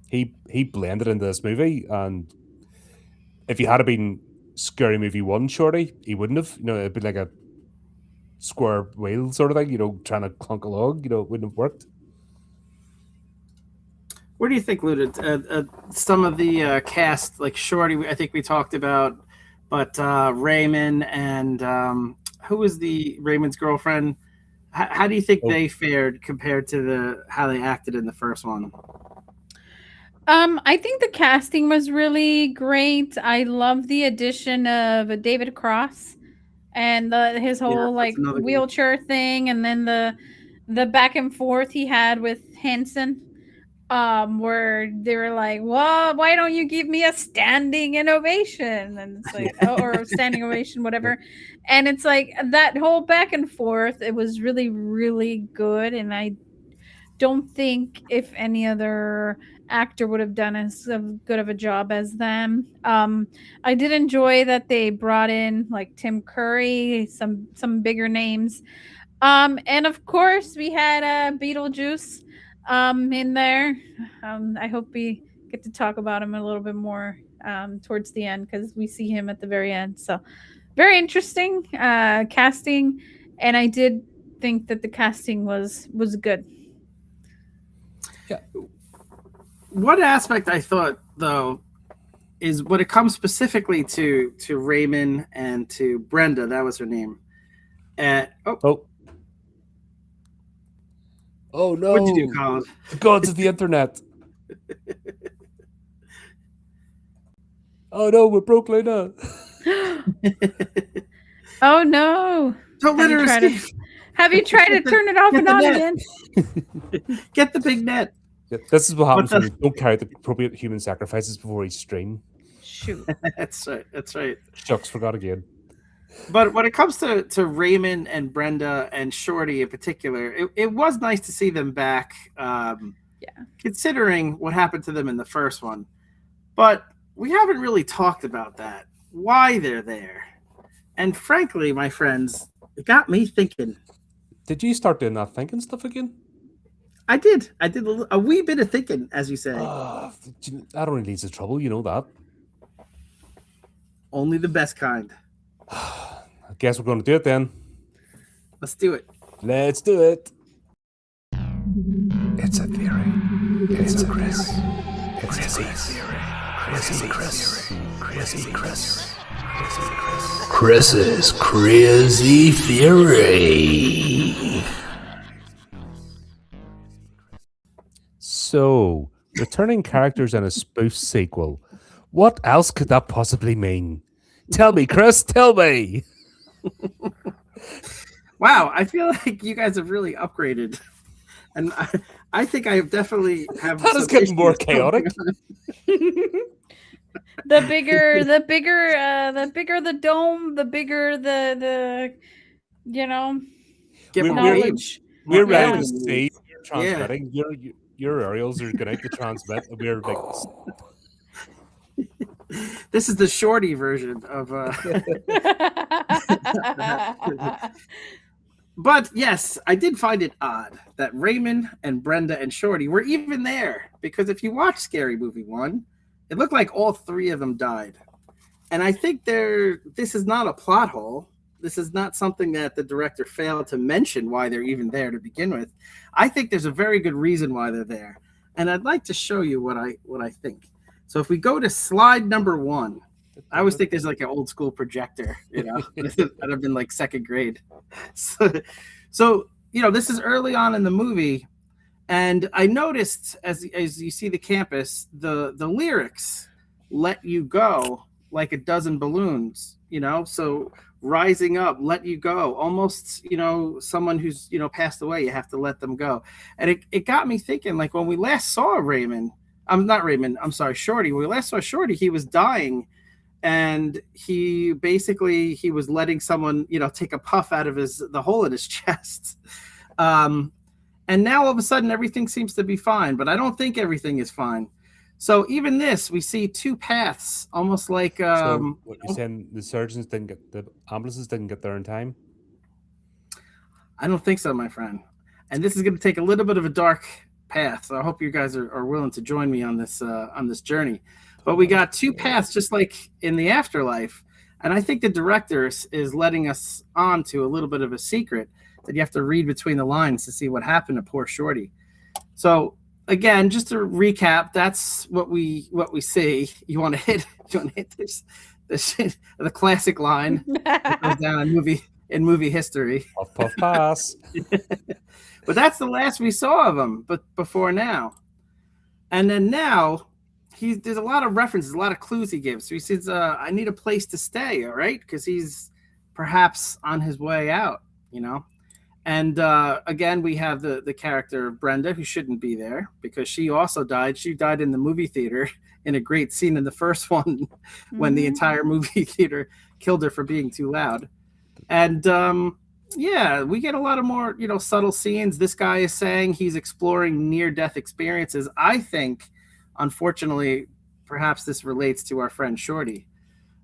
He blended into this movie, and if he had been Scary Movie 1 Shorty, he wouldn't have. It'd be like a square wheel sort of thing, trying to clunk along, it wouldn't have worked. where do you think, Luda? Some of the cast, like Shorty, I think we talked about, but Raymond and who was the Raymond's girlfriend? How do you think Oh, they fared compared to how they acted in the first one? I think the casting was really great. I love the addition of David Cross and his Yeah, whole that's like another good one. wheelchair thing, and then the back and forth he had with Henson, where they were like, "Well, why don't you give me a standing ovation?" And it's like, oh, or standing ovation, whatever. And it's like that whole back and forth. It was really, really good, and I don't think if any other actor would have done as good of a job as them. I did enjoy that they brought in like Tim Curry, some bigger names, and of course we had Beetlejuice in there. I hope we get to talk about him a little bit more towards the end because we see him at the very end. So very interesting casting, and I did think that the casting was good. yeah. One aspect I thought though is when it comes specifically to Raymond and to Brenda, that was her name. Oh, Oh, oh what'd you do, no. Colin? The gods of the internet. Oh no, we broke Luna. Oh no! Don't let her escape. Have you tried to turn it off and on again? Get the big net. Yeah, this is what happens What when you don't carry the appropriate human sacrifices before each stream. Shoot. That's right. That's right. Shucks, forgot again. But when it comes to Raymond and Brenda and Shorty in particular, it was nice to see them back. Considering what happened to them in the first one. But we haven't really talked about that. Why they're there. And frankly, my friends, it got me thinking. Did you start doing that thinking stuff again? I did a wee bit of thinking, as you say. That only leads to trouble, you know that. Only the best kind. I guess we're going to do it then. Let's do it. Let's do it. It's a theory. It's a Chris. It's a theory. Chris's crazy theory. So, returning characters in a spoof sequel. What else could that possibly mean? Tell me, Chris, tell me. Wow, I feel like you guys have really upgraded. And I think I definitely have. That is getting more chaotic. The bigger the dome, the bigger the knowledge. We're ready to see you're transmitting. Your aerials are going to transmit. And we're like, this is the Shorty version of. But yes, I did find it odd that Raymond and Brenda and Shorty were even there, because if you watch Scary Movie 1, it looked like all three of them died. And I think this is not a plot hole. This is not something that the director failed to mention why they're even there to begin with. I think there's a very good reason why they're there. And I'd like to show you what I think. So if we go to slide number 1, I always think there's like an old school projector, that have been like second grade. So this is early on in the movie. And I noticed as you see the campus, the lyrics let you go like a dozen balloons, so rising up, let you go, almost, someone who's, passed away, you have to let them go. And it got me thinking, like when we last saw Shorty. When we last saw Shorty, he was dying. And he was letting someone, take a puff out of the hole in his chest. And now all of a sudden everything seems to be fine, but I don't think everything is fine. So even this, we see two paths, almost like. So what you're saying, the ambulances didn't get there in time? I don't think so, my friend. And this is going to take a little bit of a dark path. So I hope you guys are willing to join me on this journey. But we got two paths, just like in the afterlife. And I think the director is letting us on to a little bit of a secret that you have to read between the lines to see what happened to poor Shorty. So again, just to recap, that's what we see. You want to hit the classic line that goes down in movie history. Puff, puff, pass. But that's the last we saw of him, but before now. And then now, there's a lot of references, a lot of clues he gives. So he says, I need a place to stay, all right? Because he's perhaps on his way out, And again, we have the character of Brenda, who shouldn't be there because she also died. She died in the movie theater in a great scene in the first one when the entire movie theater killed her for being too loud. And we get a lot of more, subtle scenes. This guy is saying he's exploring near-death experiences. I think, unfortunately, perhaps this relates to our friend Shorty.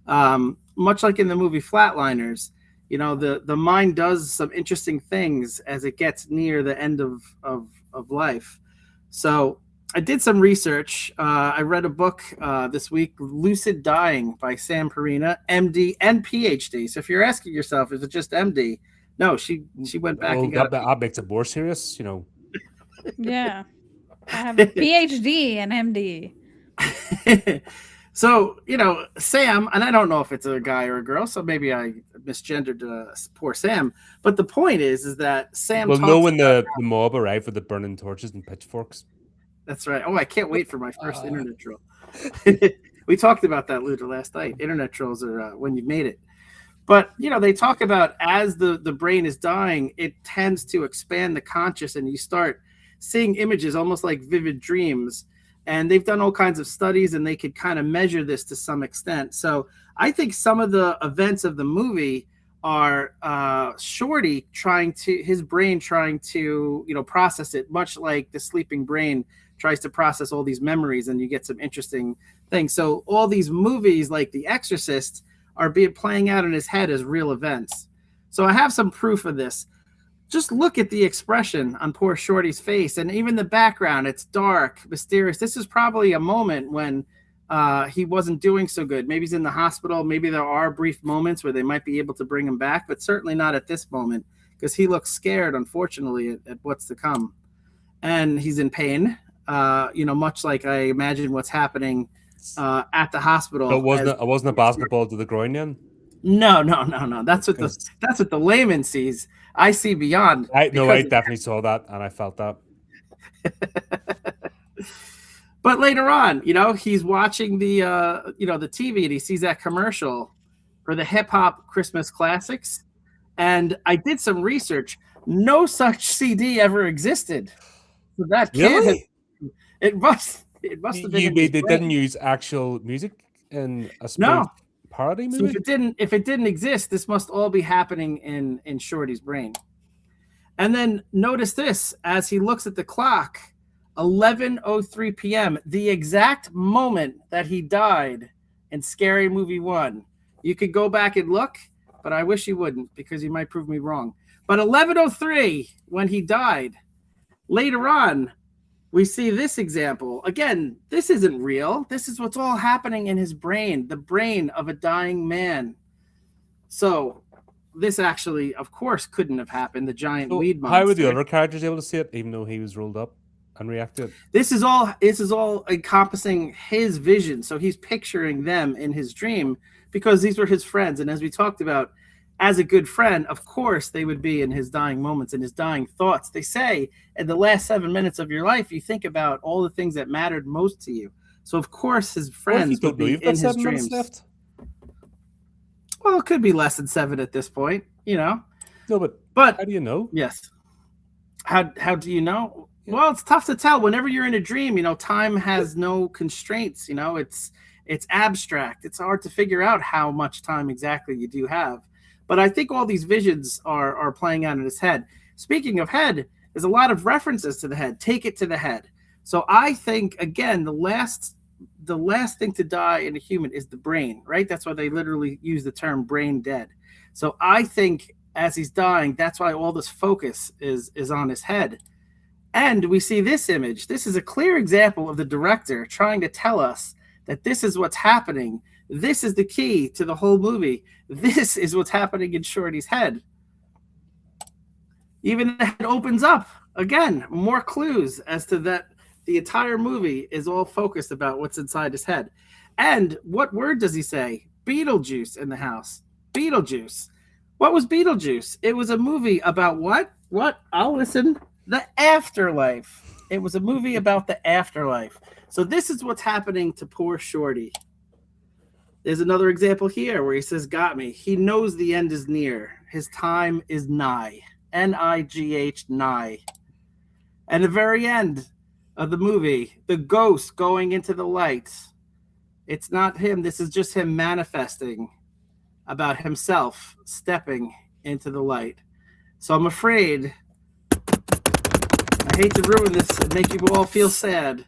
Much like in the movie Flatliners, the mind does some interesting things as it gets near the end of life. So I did some research. I read a book this week, Lucid Dying by Sam Perina, MD and PhD. So if you're asking yourself, is it just MD? No, she went back and got that makes it more serious, Yeah. I have a PhD and MD. So, Sam, and I don't know if it's a guy or a girl, so maybe I misgendered poor Sam. But the point is that Sam. We'll know when the mob arrive with the burning torches and pitchforks. That's right. Oh, I can't wait for my first internet troll. We talked about that, Luther, last night. Internet trolls are when you've made it. But, they talk about as the brain is dying, it tends to expand the conscious, and you start seeing images almost like vivid dreams. And they've done all kinds of studies, and they could kind of measure this to some extent. So I think some of the events of the movie are Shorty his brain trying to, process it, much like the sleeping brain tries to process all these memories, and you get some interesting things. So all these movies like The Exorcist are playing out in his head as real events. So I have some proof of this. Just look at the expression on poor Shorty's face, and even the background. It's dark, mysterious. This is probably a moment when he wasn't doing so good. Maybe he's in the hospital. Maybe there are brief moments where they might be able to bring him back, but certainly not at this moment, because he looks scared, unfortunately, at what's to come. And he's in pain, much like I imagine what's happening at the hospital. So it wasn't a basketball to the groin then? No. That's what the layman sees. I see beyond. I definitely saw that, and I felt that. But later on, he's watching the the TV, and he sees that commercial for the hip hop Christmas classics. And I did some research. No such CD ever existed. So that Really? It must have been. They didn't use actual music in a smooth parody movie? So if it didn't exist, this must all be happening in Shorty's brain. And then notice this, as he looks at the clock, 11:03 p.m., the exact moment that he died in Scary Movie 1. You could go back and look, but I wish you wouldn't, because you might prove me wrong. But 11:03, when he died, later on, we see this example. Again, this isn't real. This is what's all happening in his brain, the brain of a dying man. So this actually, of course, couldn't have happened. The giant weed monster. How were the other characters able to see it, even though he was rolled up and reacted? This is all encompassing his vision. So he's picturing them in his dream because these were his friends. And as we talked about, as a good friend, of course, they would be in his dying moments, in his dying thoughts. They say in the last 7 minutes of your life, you think about all the things that mattered most to you. So, of course, his friends would be in his dreams. Left? Well, it could be less than 7 at this point, No, but how do you know? Yes. How do you know? Yeah. Well, it's tough to tell. Whenever you're in a dream, time has no constraints. It's abstract. It's hard to figure out how much time exactly you do have. But I think all these visions are playing out in his head. Speaking of head, there's a lot of references to the head. Take it to the head. So I think, again, the last thing to die in a human is the brain, right? That's why they literally use the term brain dead. So I think as he's dying, that's why all this focus is on his head. And we see this image. This is a clear example of the director trying to tell us that this is what's happening. This is the key to the whole movie. This is what's happening in Shorty's head. Even the head opens up. Again, more clues as to that the entire movie is all focused about what's inside his head. And what word does he say? Beetlejuice in the house. Beetlejuice. What was Beetlejuice? It was a movie about what? What? I'll listen. The afterlife. It was a movie about the afterlife. So this is what's happening to poor Shorty. There's another example here where he says, got me. He knows the end is near. His time is nigh. N-I-G-H, nigh. And the very end of the movie, the ghost going into the light. It's not him. This is just him manifesting about himself stepping into the light. So I'm afraid, I hate to ruin this and make you all feel sad.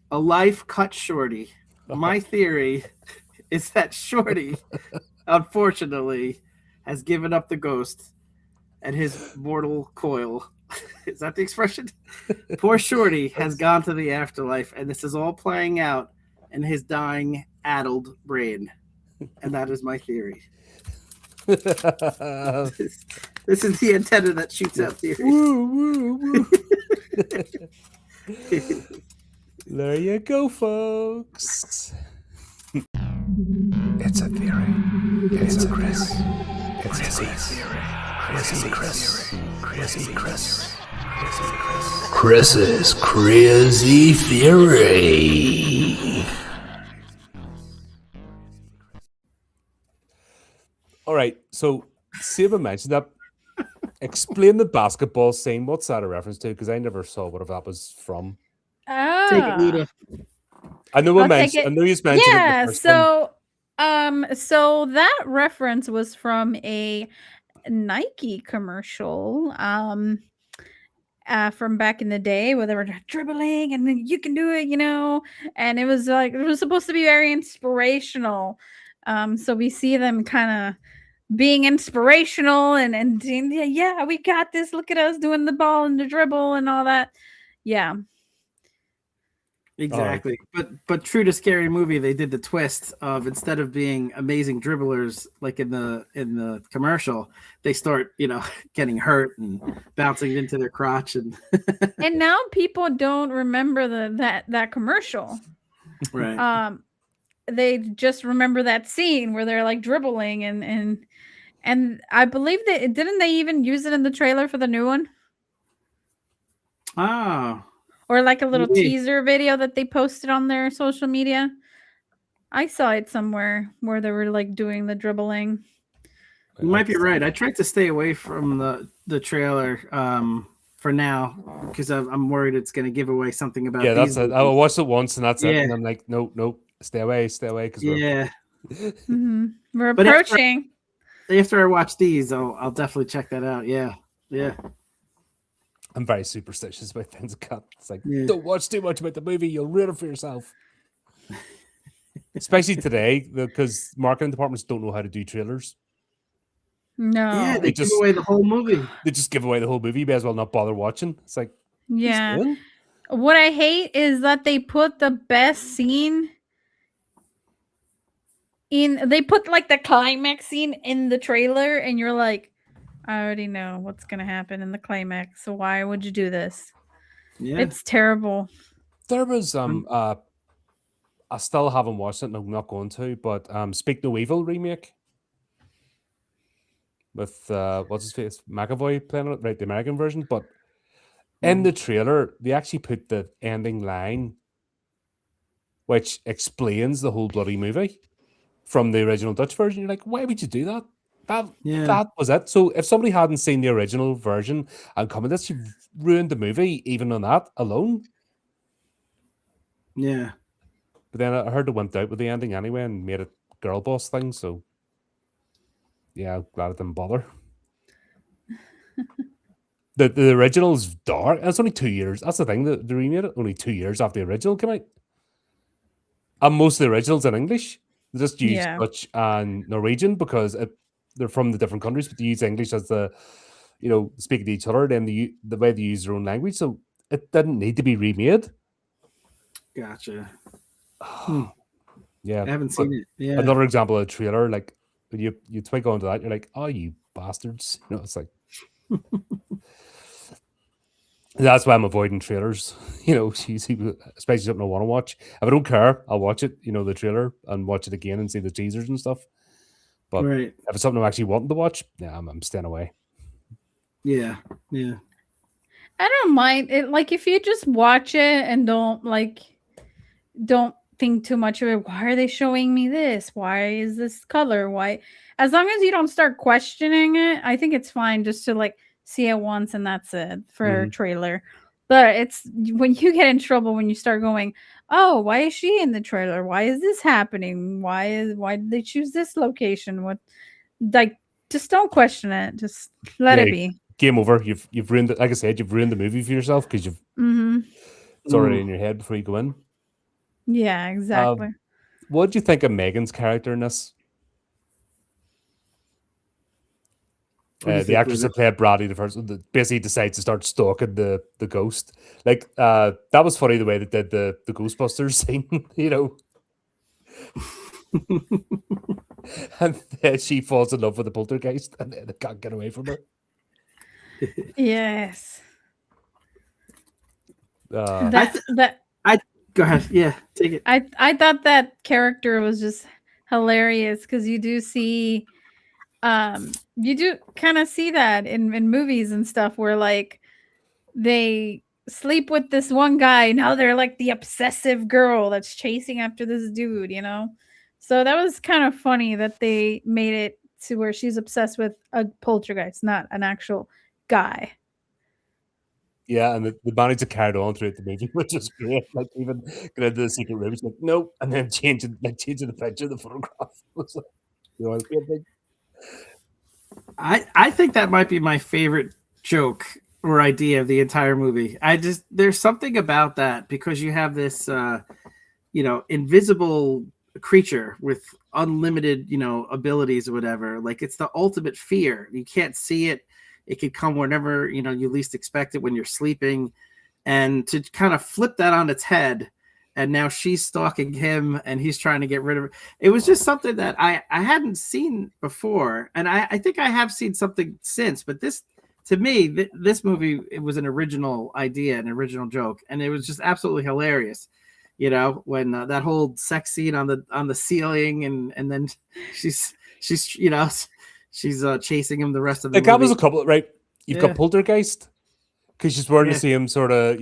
A life cut Shorty. My theory is that Shorty, unfortunately, has given up the ghost and his mortal coil. Is that the expression? Poor Shorty has gone to the afterlife, and this is all playing out in his dying, addled brain. And that is my theory. This is the antenna that shoots out theories. Woo, woo, woo. There you go, folks. It's a theory. It's a Chris. It's a theory. Chris's crazy theory. right. So Saba mentioned that. Explain the basketball scene. What's that a reference to? Because I never saw what that was from. Take it, Ah, Luda. I know I'll take it. I know you mentioned it in the Yeah, first one. so that reference was from a Nike commercial. From back in the day where they were dribbling and then you can do it, and it was like it was supposed to be very inspirational. So we see them kind of being inspirational and saying, yeah, yeah, we got this. Look at us doing the ball and the dribble and all that. Yeah. All right. Exactly. But true to Scary Movie, they did the twist of instead of being amazing dribblers like in the commercial, they start, getting hurt and bouncing into their crotch and And now people don't remember that commercial. right. They just remember that scene where they're like dribbling and I believe that didn't they even use it in the trailer for the new one? Oh. Or like a little Maybe. teaser video that they posted on their social media. I saw it somewhere where they were like doing the dribbling. You might be right. I tried to stay away from the trailer for now because I'm worried it's going to give away something about Yeah, these that's it. I movies. watched it once and that's it. Yeah. And I'm like, nope, stay away, because Yeah. We're But after- approaching. After I watch these, I'll definitely check that out. Yeah. Yeah. I'm very superstitious about things. It's like, Yeah. don't watch too much about the movie. You'll ruin it for yourself. Especially today, because marketing departments don't know how to do trailers. No. Yeah, They they give just- away the whole movie. They just give away the whole movie. You may as well not bother watching. It's like, Yeah. "Just in?" What I hate is that they put the best scene they put like the climax scene in the trailer and you're like, I already know what's gonna happen in the climax, so why would you do this? Yeah. It's terrible. There was I still haven't watched it and I'm not going to, but Speak No Evil remake with what's his face? McAvoy playing it, right? The American version. But in the trailer, they actually put the ending line, which explains the whole bloody movie from the original Dutch version. You're like, why would you do that? That was it. So if somebody hadn't seen the original version and come in this, you've ruined the movie even on that alone. Yeah. But then I heard they went out with the ending anyway and made it girl boss thing. So yeah, I'm glad it didn't bother. The original's dark. It's only 2 years. That's the thing. The remade it only 2 years after the original came out. And most of the originals in English. They just use Dutch and Norwegian because they're from the different countries, but they use English as the, speaking to each other, then the way they use their own language. So it didn't need to be remade. Gotcha. Yeah. I haven't seen it. Yeah. Another example of a trailer, like when you twig onto that, you're like, oh, you bastards. It's like that's why I'm avoiding trailers. Especially something I want to watch. If I don't care, I'll watch it, the trailer and watch it again and see the teasers and stuff. But right. if it's something I'm actually wanting to watch, yeah, I'm staying away. Yeah. Yeah. I don't mind it. Like if you just watch it and don't think too much of it. Why are they showing me this? Why is this color? Why? As long as you don't start questioning it, I think it's fine just to like see it once and that's it for a trailer. But it's when you get in trouble when you start going, oh, why is she in the trailer? Why is this happening? Why did they choose this location? What, like, just don't question it. Just let it be. Game over. You've ruined it. Like I said, you've ruined the movie for yourself because it's already in your head before you go in. Yeah, exactly. What do you think of Megan's character in this? The actress that played Brady, the first, basically decides to start stalking the ghost. Like that was funny the way they did the Ghostbusters scene, and then she falls in love with the poltergeist, and then they can't get away from her. Yes. Go ahead. Yeah, take it. I thought that character was just hilarious because you do see you do kind of see that in movies and stuff where like they sleep with this one guy, now they're like the obsessive girl that's chasing after this dude, so that was kind of funny that they made it to where she's obsessed with a poltergeist, not an actual guy. Yeah, and the managed to carry it on throughout the movie, which is great. Like even get into the secret room, it's like nope, and then changing the picture, the photograph. It's like, same thing. I think that might be my favorite joke or idea of the entire movie. There's something about that because you have this invisible creature with unlimited, abilities or whatever. Like it's the ultimate fear. You can't see it. It could come whenever, you least expect it when you're sleeping. And to kind of flip that on its head, and now she's stalking him and he's trying to get rid of her. It was just something that I hadn't seen before. And I think I have seen something since, but this, to me, this movie, it was an original idea, an original joke. And it was just absolutely hilarious. When that whole sex scene on the ceiling and then she's chasing him the rest of the Like movie. that was a couple, right? You've got Poltergeist because she's wearing the Yeah. same sort of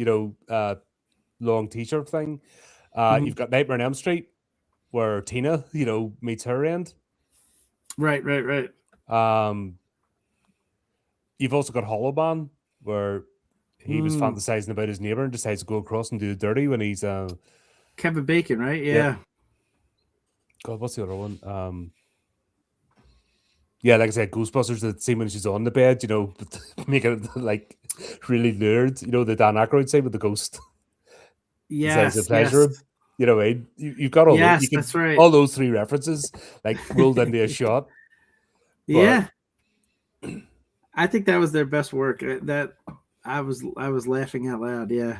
long t-shirt thing. You've got Nightmare on Elm Street where Tina meets her end. Right. You've also got Hollow Man where he was fantasizing about his neighbor and decides to go across and do the dirty when he's Kevin Bacon, right? Yeah. God, what's the other one? Yeah, like I said, Ghostbusters, the scene when she's on the bed, making it like really lured, the Dan Aykroyd scene with the ghost. Yes, the pleasure. You've got all yes, those, that's right. all those three references like rolled into a shot. Yeah. I think that was their best work. That I was laughing out loud, yeah.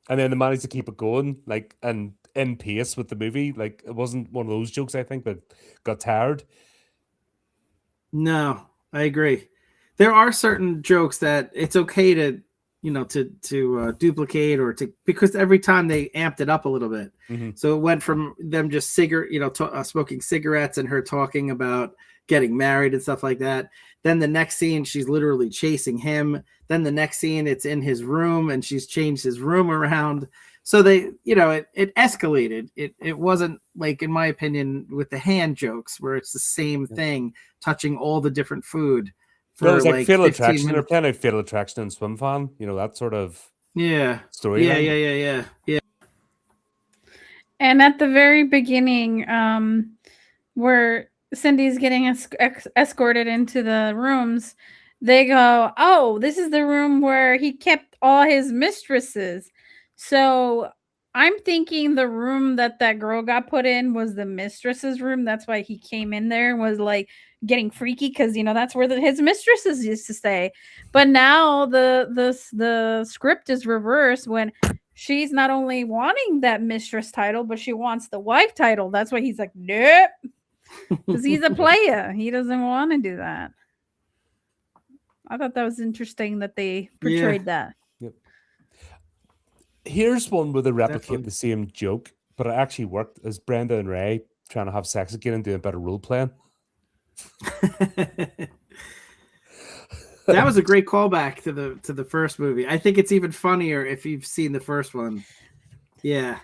And then they managed to keep it going, like, and in pace with the movie. Like, it wasn't one of those jokes, I think, that got tired. No, I agree. There are certain jokes that it's okay to, to duplicate or because every time they amped it up a little bit. Mm-hmm. So it went from them just smoking cigarettes and her talking about getting married and stuff like that. Then the next scene, she's literally chasing him. Then the next scene, it's in his room and she's changed his room around. So they, it escalated. It wasn't like, in my opinion, with the hand jokes where it's the same thing, touching all the different food. For it was like Fatal Attraction. minutes. They're playing out Fatal Attraction and Swim Fan. that sort of story. Yeah. And at the very beginning, where Cindy's getting escorted into the rooms, they go, "Oh, this is the room where he kept all his mistresses." So I'm thinking the room that girl got put in was the mistress's room. That's why he came in there and was like getting freaky because that's where his mistresses used to stay. But now the script is reversed when she's not only wanting that mistress title, but she wants the wife title. That's why he's like, nope, because he's a player. He doesn't want to do that. I thought that was interesting that they portrayed that. Yep. Here's one where they replicate the same joke, but it actually worked as Brenda and Ray trying to have sex again and doing better role playing. That was a great callback to the first movie. I think it's even funnier if you've seen the first one. Yeah.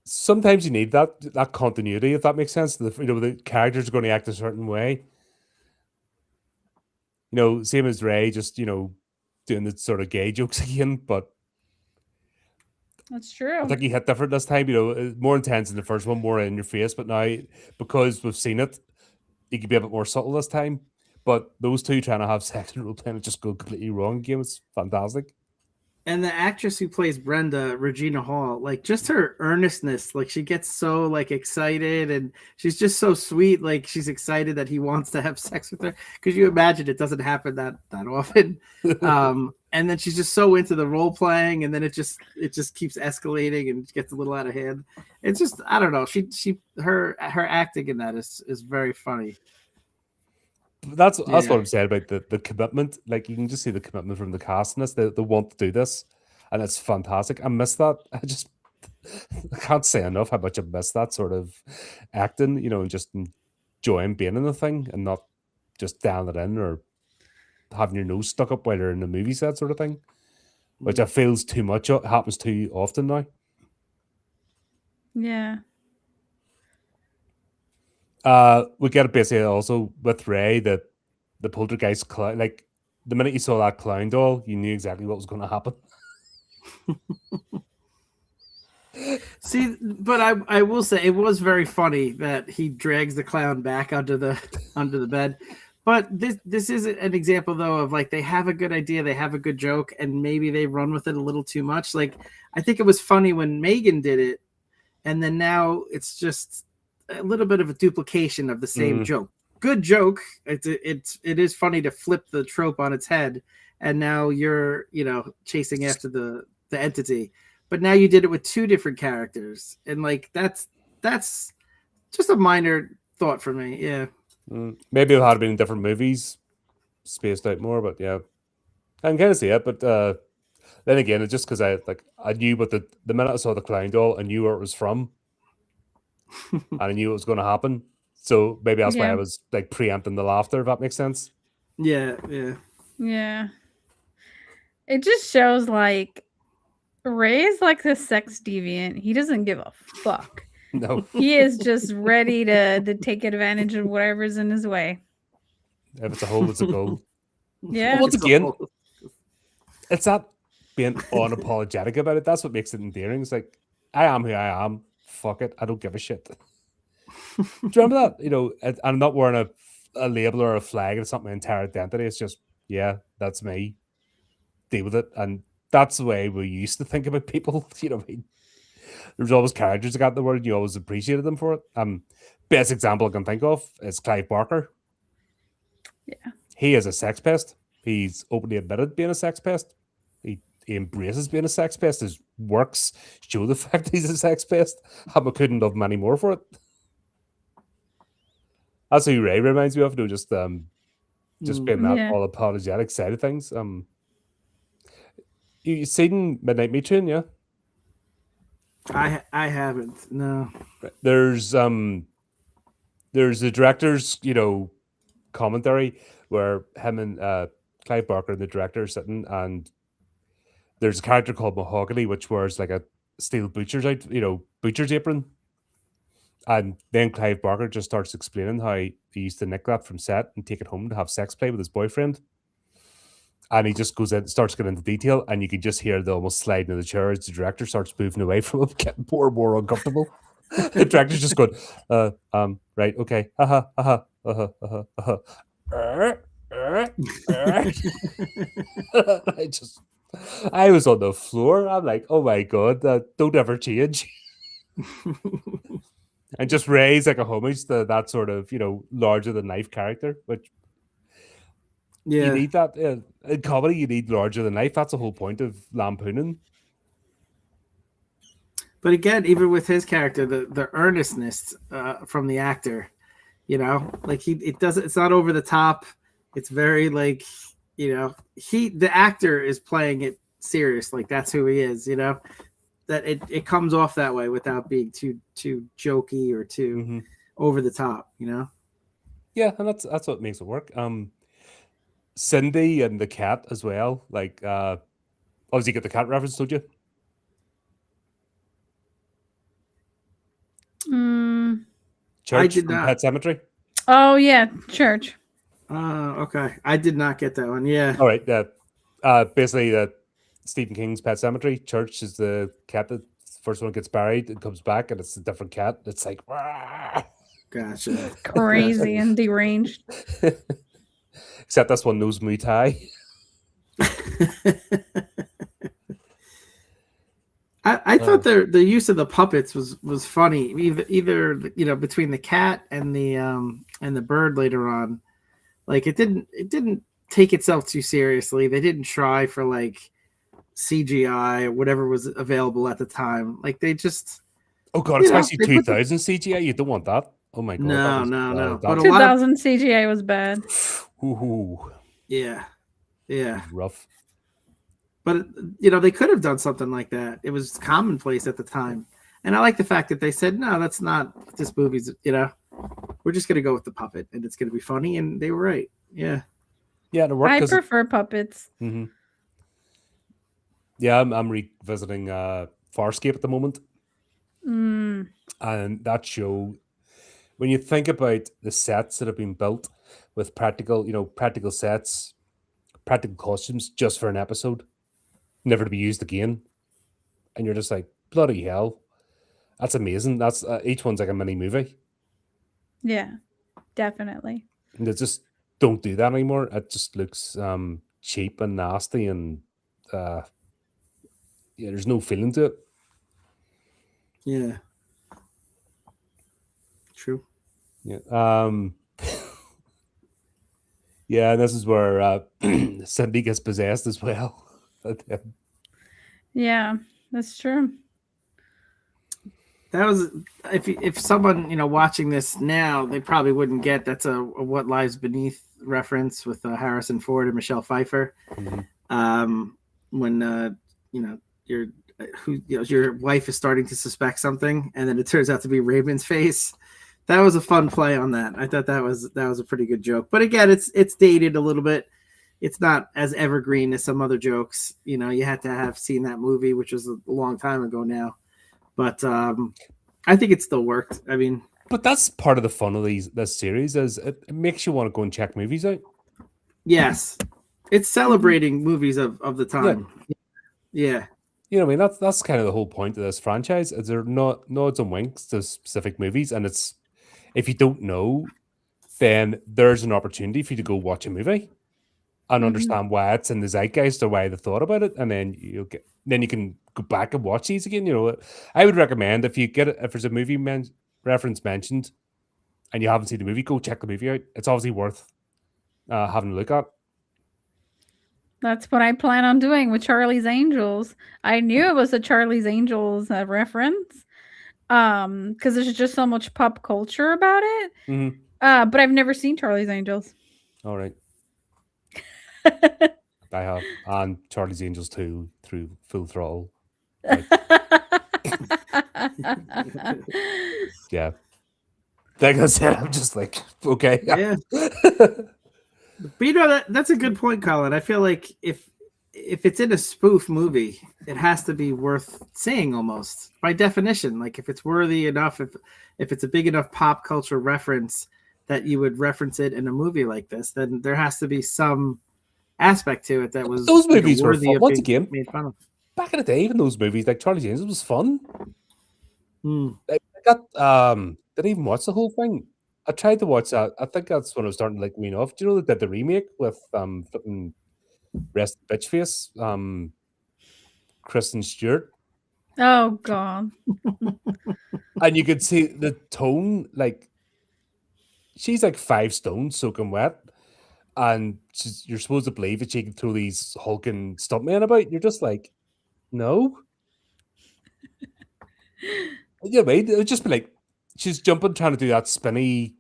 Sometimes you need that continuity, if that makes sense. The characters are going to act a certain way. Same as Ray, just doing the sort of gay jokes again, but that's true. I think he hit different this time. More intense in the first one, more in your face. But now, because we've seen it, he could be a bit more subtle this time. But those two trying to have sex and role playing, it just go completely wrong again. It's fantastic. And the actress who plays Brenda, Regina Hall, like just her earnestness, like she gets so like excited and she's just so sweet. Like she's excited that he wants to have sex with her. Because you imagine it doesn't happen that often. And then she's just so into the role playing, and then it just keeps escalating and gets a little out of hand. It's just, I don't know. Her acting in that is very funny. That's what I'm saying about the commitment. Like, you can just see the commitment from the cast in this. They want to do this, and it's fantastic. I miss that. I can't say enough how much I miss that sort of acting, and just enjoying being in the thing and not just down it in or having your nose stuck up while you're in the movie set sort of thing, which I feel is too much. It happens too often now. Yeah. We get it basically also with Ray that the poltergeist clown, like the minute you saw that clown doll, you knew exactly what was going to happen. See, but I will say it was very funny that he drags the clown back under the bed. But this is an example though of like they have a good idea, they have a good joke, and maybe they run with it a little too much. Like I think it was funny when Megan did it, and then now it's just a little bit of a duplication of the same joke. Good joke. It is funny to flip the trope on its head, and now you're chasing after the entity. But now you did it with two different characters, and like that's just a minor thought for me. Yeah. Maybe it had been in different movies, spaced out more, but yeah, I can kind of see it. But then again, it's just because I knew what the minute I saw the clown doll, I knew where it was from, and I knew it was going to happen. So maybe that's why I was like preempting the laughter. If that makes sense. Yeah. Yeah. It just shows like Ray is like the sex deviant. He doesn't give a fuck. No. He is just ready to take advantage of whatever's in his way. If it's a hole, it's a goal. Yeah. But once again, it's that being unapologetic about it. That's what makes it endearing. It's like, I am who I am. Fuck it. I don't give a shit. Do you remember that? I'm not wearing a label or a flag. It's not my entire identity. It's just, yeah, that's me. Deal with it. And that's the way we used to think about people. You know what I mean? There's always characters that got in the world. You always appreciated them for it. Best example I can think of is Clive Barker. Yeah. He is a sex pest. He's openly admitted being a sex pest. He embraces being a sex pest. His works show the fact he's a sex pest. I couldn't love him any more for it. That's who Ray reminds me of. Just being that all apologetic side of things. You seen Midnight Meat Train, yeah? I haven't. No. There's the director's commentary where him and Clive Barker and the director are sitting, and there's a character called Mahogany which wears like a steel butcher's apron, and then Clive Barker just starts explaining how he used to nick that from set and take it home to have sex play with his boyfriend. And he just starts getting into detail, and you can just hear the almost sliding of the chair as the director starts moving away from him, getting more and more uncomfortable. The director's just going, right, okay, I was on the floor. I'm like, oh my god, don't ever change. And just raise like a homage to that sort of larger than life character, which. Yeah. You need that in comedy. You need larger than life. That's the whole point of lampooning. But again, even with his character, the earnestness from the actor, like it's not over the top. It's very like the actor is playing it serious. Like that's who he is. That it comes off that way without being too jokey or too over the top. Yeah, and that's what makes it work. Cindy and the cat as well. Like, obviously, you get the cat reference, don't you? Church I did from not. Pet Cemetery. Oh yeah, Church. Okay. I did not get that one. Yeah. All right. Basically, Stephen King's Pet Cemetery. Church is the cat that first one gets buried and comes back, and it's a different cat. It's like, Wah! Gotcha. Crazy and deranged. Except this one knows Muay Thai. I thought the use of the puppets was funny. Either between the cat and the bird later on, like it didn't take itself too seriously. They didn't try for like CGI or whatever was available at the time. Like they just especially 2000 CGI. You don't want that. Oh my god! No. But 2000 CGI was bad. Ooh. Yeah. Rough. But they could have done something like that. It was commonplace at the time, and I like the fact that they said, "No, that's not this movie's." We're just gonna go with the puppet, and it's gonna be funny. And they were right. Yeah. Yeah, it worked. I prefer puppets. Mm-hmm. Yeah, I'm revisiting Farscape at the moment, and that show when you think about the sets that have been built with practical sets, practical costumes just for an episode, never to be used again, and you're just like, bloody hell, that's amazing. That's each one's like a mini movie, Yeah, definitely. and they just don't do that anymore. It just looks cheap and nasty, and uh, yeah, there's no feeling to it. Yeah. True. Yeah. Yeah, and this is where Cindy gets possessed as well. Yeah, that's true. That was if someone watching this now, they probably wouldn't get that's a What Lies Beneath reference with Harrison Ford and Michelle Pfeiffer. Mhm. When your your wife is starting to suspect something, and then it turns out to be Raymond's face. That was a fun play on that. I thought that was a pretty good joke. But again, it's dated a little bit. It's not as evergreen as some other jokes. You had to have seen that movie, which was a long time ago now. But I think it still worked. I mean, But that's part of the fun of this series is it makes you want to go and check movies out. yes, it's celebrating movies of the time. Yeah. You know what I mean? That's kind of the whole point of this franchise. Is there not nods and winks to specific movies, and it's if you don't know, then there's an opportunity for you to go watch a movie and understand why it's in the zeitgeist or why they thought about it, and then you can go back and watch these again. I would recommend if there's a movie reference mentioned and you haven't seen the movie, go check the movie out. It's obviously worth having a look at. That's what I plan on doing with Charlie's Angels. I knew it was a Charlie's Angels reference, because there's just so much pop culture about it. Mm-hmm. But I've never seen Charlie's Angels. All right, I have, and Charlie's Angels 2 through Full Throttle. Yeah, like I said, I'm just like, okay, Yeah. But that's a good point, Colin. I feel like if it's in a spoof movie, it has to be worth seeing almost by definition. Like if it's worthy enough, if it's a big enough pop culture reference that you would reference it in a movie like this, then there has to be some aspect to it that was those movies were worthy fun. of Once being again, made fun of. back in the day, even those movies like Charlie's Angels was fun. Hmm. I got didn't even watch the whole thing. I tried to watch that. I think that's when I was starting to like wean off. Do you know they did the remake with flipping Rest Bitch Face, Kristen Stewart, Oh God. and you could see the tone. Like she's like 5 stone soaking wet, and you're supposed to believe that she can throw these hulking stuntmen about. You're just like, no. Yeah, mate. It would just be like she's jumping, trying to do that spinny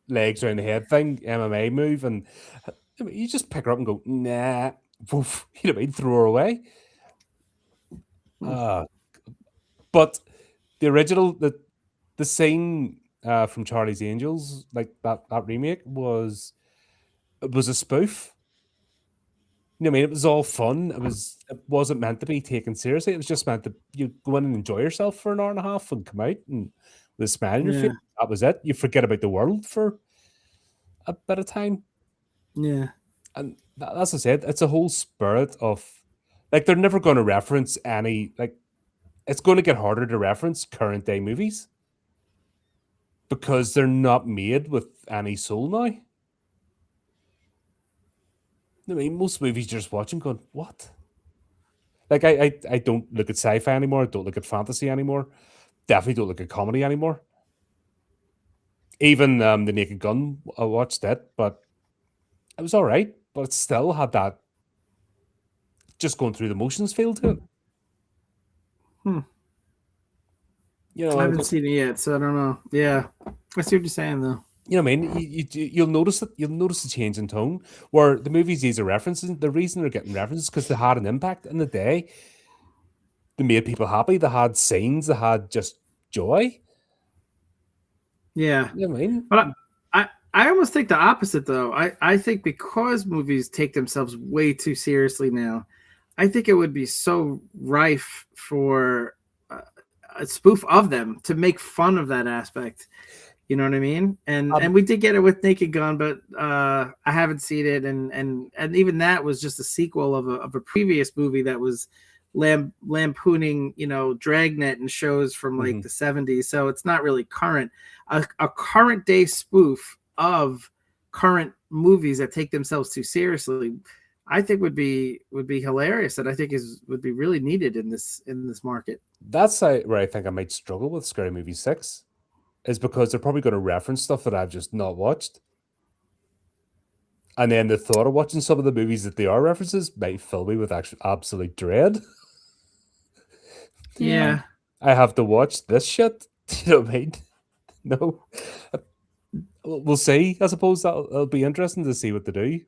legs around the head thing, MMA move, and I mean, you just pick her up and go, nah, woof, you know what I mean? Throw her away. But the original, the scene from Charlie's Angels, like that remake, was a spoof. You know what I mean? It was all fun. It wasn't meant to be taken seriously. It was just meant to you go in and enjoy yourself for an hour and a half and come out and with a smile on your face. Yeah. That was it. You forget about the world for a bit of time. Yeah. And that's what I said. It's a whole spirit of like they're never going to reference any like it's going to get harder to reference current day movies because they're not made with any soul now. I mean, most movies you're just watching going, what? Like I don't look at sci-fi anymore. I don't look at fantasy anymore. Definitely don't look at comedy anymore. Even the Naked Gun, I watched it, but it was all right. But it still had that just going through the motions feel to it. You know, I haven't seen it yet, so I don't know. Yeah. I see what you're saying though. you know what I mean? You'll notice it. You'll notice the change in tone. Where the movies these are references, the reason they're getting references because they had an impact in the day. They made people happy. They had scenes. They had just joy. Yeah. You know what I mean? But I almost think the opposite though. I think because movies take themselves way too seriously now, I think it would be so rife for spoof of them to make fun of that aspect. You know what I mean? And we did get it with Naked Gun, but I haven't seen it, and even that was just a sequel of a previous movie that was lampooning, you know, Dragnet and shows from like the 70s. So it's not really current. A current day spoof of current movies that take themselves too seriously, I think would be hilarious, and I think would be really needed in this market. That's where I think I might struggle with Scary Movie 6, is because they're probably going to reference stuff that I've just not watched. And then the thought of watching some of the movies that they are references might fill me with absolute dread. Yeah. I have to watch this shit. You know what I mean? No. We'll see. I suppose it'll be interesting to see what they do.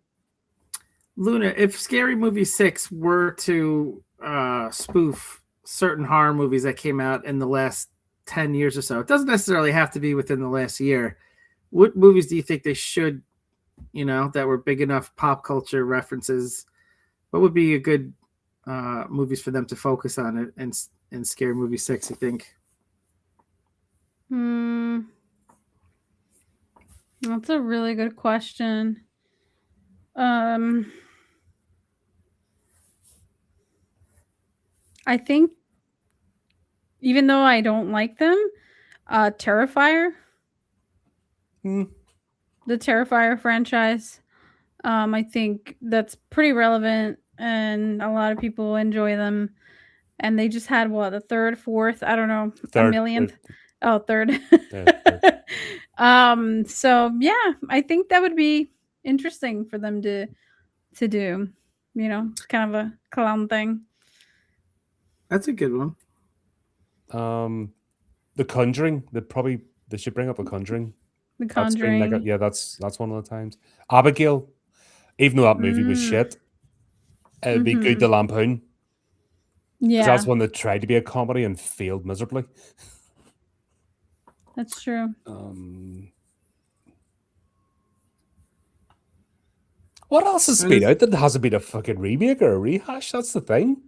Luna, if Scary Movie 6 were to spoof certain horror movies that came out in the last 10 years or so, it doesn't necessarily have to be within the last year. What movies do you think they should, you know, that were big enough pop culture references? What would be a good movies for them to focus on in Scary Movie 6, you think? That's a really good question. I think, even though I don't like them, Terrifier. The Terrifier franchise. I think that's pretty relevant, and a lot of people enjoy them. And they just had a third, fourth, I don't know, a millionth. Oh, third. So yeah, I think that would be interesting for them to do. You know, it's kind of a clown thing. That's a good one. The Conjuring. They should bring up The Conjuring. The Conjuring. That's one of the times. Abigail, even though that movie was shit, it would be good to lampoon. Yeah, that's one that tried to be a comedy and failed miserably. That's true. What else has been out that hasn't been a fucking remake or a rehash? That's the thing.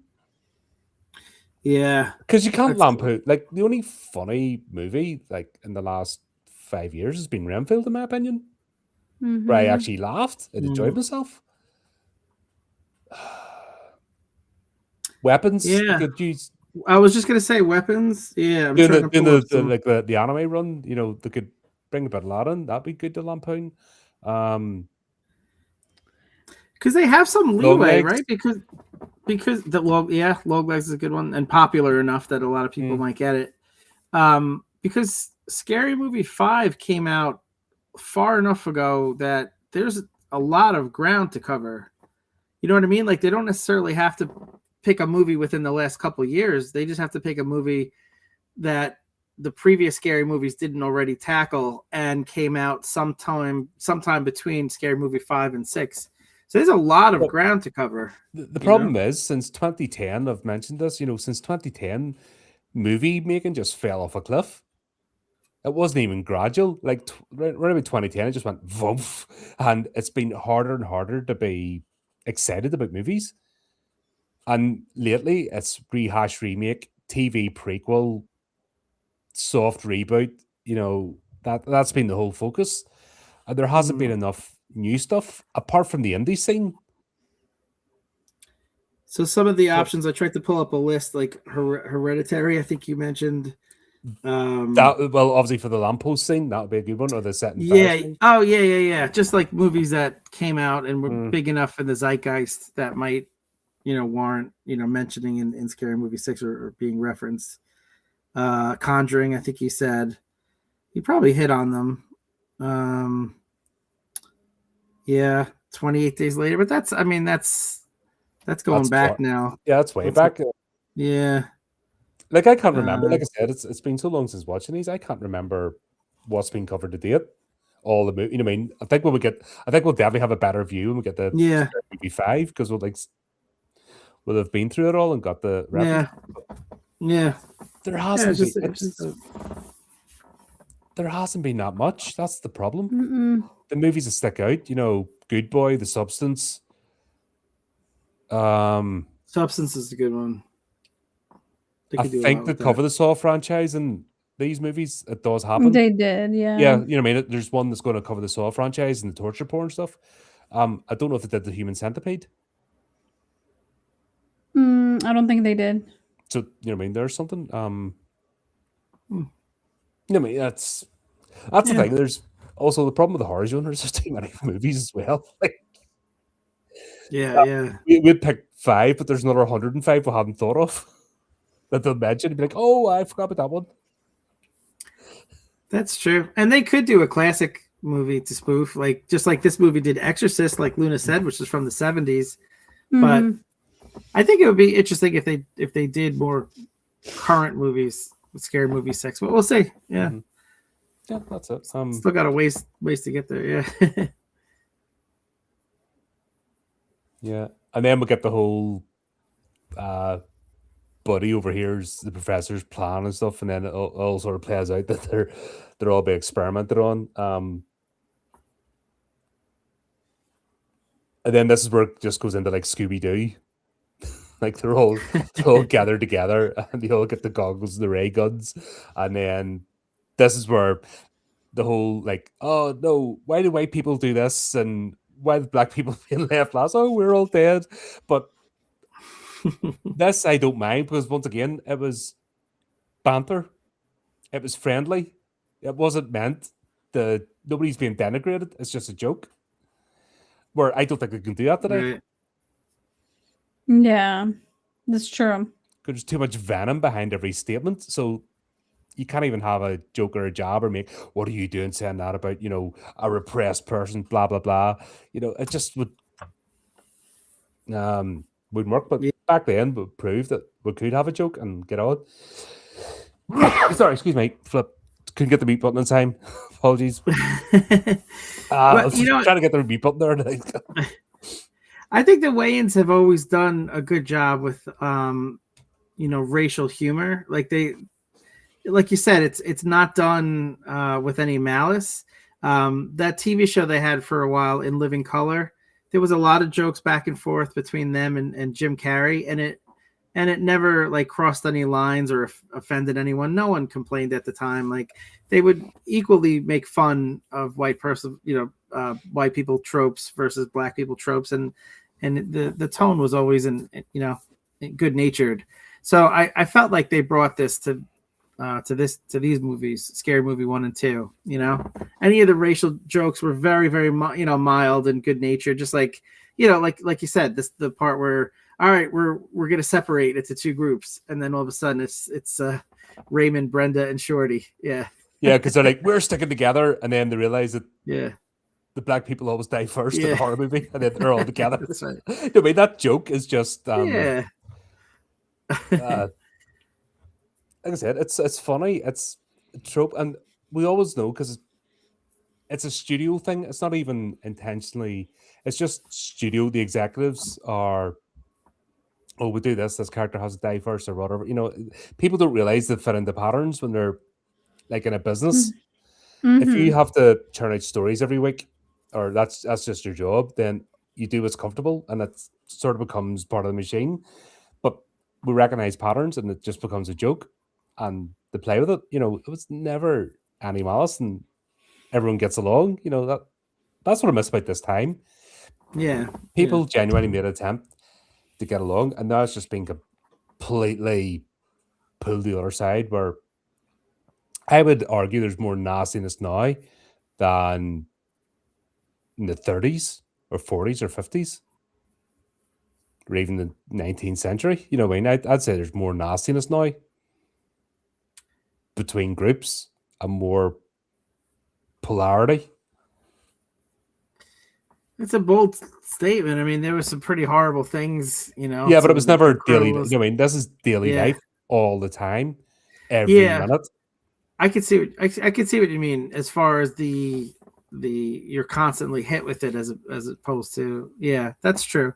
Yeah, because you can't lampoon. Like, the only funny movie like in the last 5 years has been Renfield, in my opinion. Where I actually laughed and enjoyed myself. Weapons. Yeah. Could use. I was just gonna say Weapons. Yeah, I'm doing trying to pull up some... like the anime run. You know, they could bring a bit of that in. That'd be good to lampoon. Because they have some leeway, right? Because the Log Legs is a good one and popular enough that a lot of people might get it. Because Scary Movie 5 came out far enough ago that there's a lot of ground to cover. You know what I mean? Like, they don't necessarily have to pick a movie within the last couple of years. They just have to pick a movie that the previous Scary Movies didn't already tackle and came out sometime between Scary Movie 5 and 6. So there's a lot of ground to cover. The problem is, since 2010, I've mentioned this, since 2010, movie making just fell off a cliff. It wasn't even gradual. Like, right about 2010, it just went voof. And it's been harder and harder to be excited about movies. And lately, it's rehash, remake, TV prequel, soft reboot. That's been the whole focus. And there hasn't been enough new stuff apart from the indie scene. So some of the options, I tried to pull up a list, like Hereditary, I think you mentioned. Obviously for the lamppost scene, that would be a good one, or the set and yeah. Oh, yeah. Just like movies that came out and were big enough in the zeitgeist that might, warrant, mentioning in Scary Movie 6 or being referenced. Conjuring, I think he said. He probably hit on them. Yeah, 28 Days Later, but that's going back now. Yeah, that's way back. Yeah. Like, I can't remember. Like I said, it's been so long since watching these. I can't remember what's been covered to date. All the movie, I mean, I think we'll definitely have a better view when we get the movie 5, because we'll have been through it all and got the reference. Yeah. There hasn't been that much. That's the problem. The movies that stick out, Good Boy, The Substance. Substance is a good one. They I could do a think lot they with cover that. the Saw franchise in these movies. It does happen. They did, yeah. Yeah, you know what I mean? There's one that's going to cover the Saw franchise and the torture porn stuff. I don't know if they did the Human Centipede. I don't think they did. So, you know what I mean? There's something. Hmm. You know what I mean? That's the Yeah. thing. There's also the problem with the horror genre. There's just too many movies as well. Like, Yeah. we'd pick 5, but there's another 105 we hadn't thought of that they'll mention and be like, oh, I forgot about that one. That's true. And they could do a classic movie to spoof, like just like this movie did Exorcist, like Luna said, which is from the 70s. But Mhm. I think it would be interesting if they did more current movies with scary movie sex. But we'll see. Yeah. Mhm. Yeah, that's it. Still got a ways to get there. Yeah. Yeah. And then we get the whole Buddy overhears the professor's plan and stuff, and then it all sort of plays out that they're all being experimented on. And then this is where it just goes into like Scooby Doo. Like they're all gathered together and they all get the goggles and the ray guns. And then this is where the whole like, oh no, why do white people do this? And why do black people being left last? Oh, we're all dead. But this I don't mind because once again, it was banter. It was friendly. It wasn't meant to nobody's being denigrated. It's just a joke. Where I don't think they can do that today. Right. Yeah, that's true. Because there's too much venom behind every statement. So you can't even have a joke or a jab or make, what are you doing saying that about, you know, a repressed person, blah, blah, blah. You know, it just wouldn't work. But Yeah. back then, we proved that we could have a joke and get on. Sorry, excuse me. Flip. Couldn't get the mute button in time. Apologies. I But, was you know, trying to get the mute button there. I think the Wayans have always done a good job with racial humor. Like you said, it's not done with any malice. That TV show they had for a while, In Living Color, there was a lot of jokes back and forth between them and Jim Carrey, and it never like crossed any lines or offended anyone. No one complained at the time. Like they would equally make fun of white people tropes versus black people tropes, and the tone was always good natured. So I felt like they brought this to these movies, Scary Movie 1 and 2. You know, any of the racial jokes were very, very mild and good natured. Just like like you said, the part where, all right, we're gonna separate into 2 groups, and then all of a sudden it's Raymond, Brenda, and Shorty. Yeah, because they're like, we're sticking together, and then they realize that yeah, the black people always die first in Yeah. a horror movie, and then they're all together. that's right. I mean, that joke is just Yeah, like I said, it's funny, it's a trope, and we always know because it's a studio thing. It's not even intentionally. It's just studio. The executives are, oh, we do this. This character has to die first, or whatever. You know, people don't realize they fit into patterns when they're like in a business. If you Mhm. have to churn out stories every week, or that's just your job, then you do what's comfortable, and it sort of becomes part of the machine. But we recognize patterns, and it just becomes a joke, and they play with it. You know, it was never any malice, and everyone gets along. You know that's what I miss about this time. yeah. People genuinely made an attempt to get along, and now it's just been completely pulled the other side. Where I would argue there's more nastiness now than in the 30s or 40s or 50s, or even the 19th century. You know what I mean? I'd say there's more nastiness now between groups and more polarity. It's a bold statement. I mean, there were some pretty horrible things, Yeah, but it was some never daily. criminals- You know what I mean? This is daily Yeah. life all the time, every Yeah. minute. I could see I could see what you mean as far as the you're constantly hit with it as opposed to, yeah, that's true.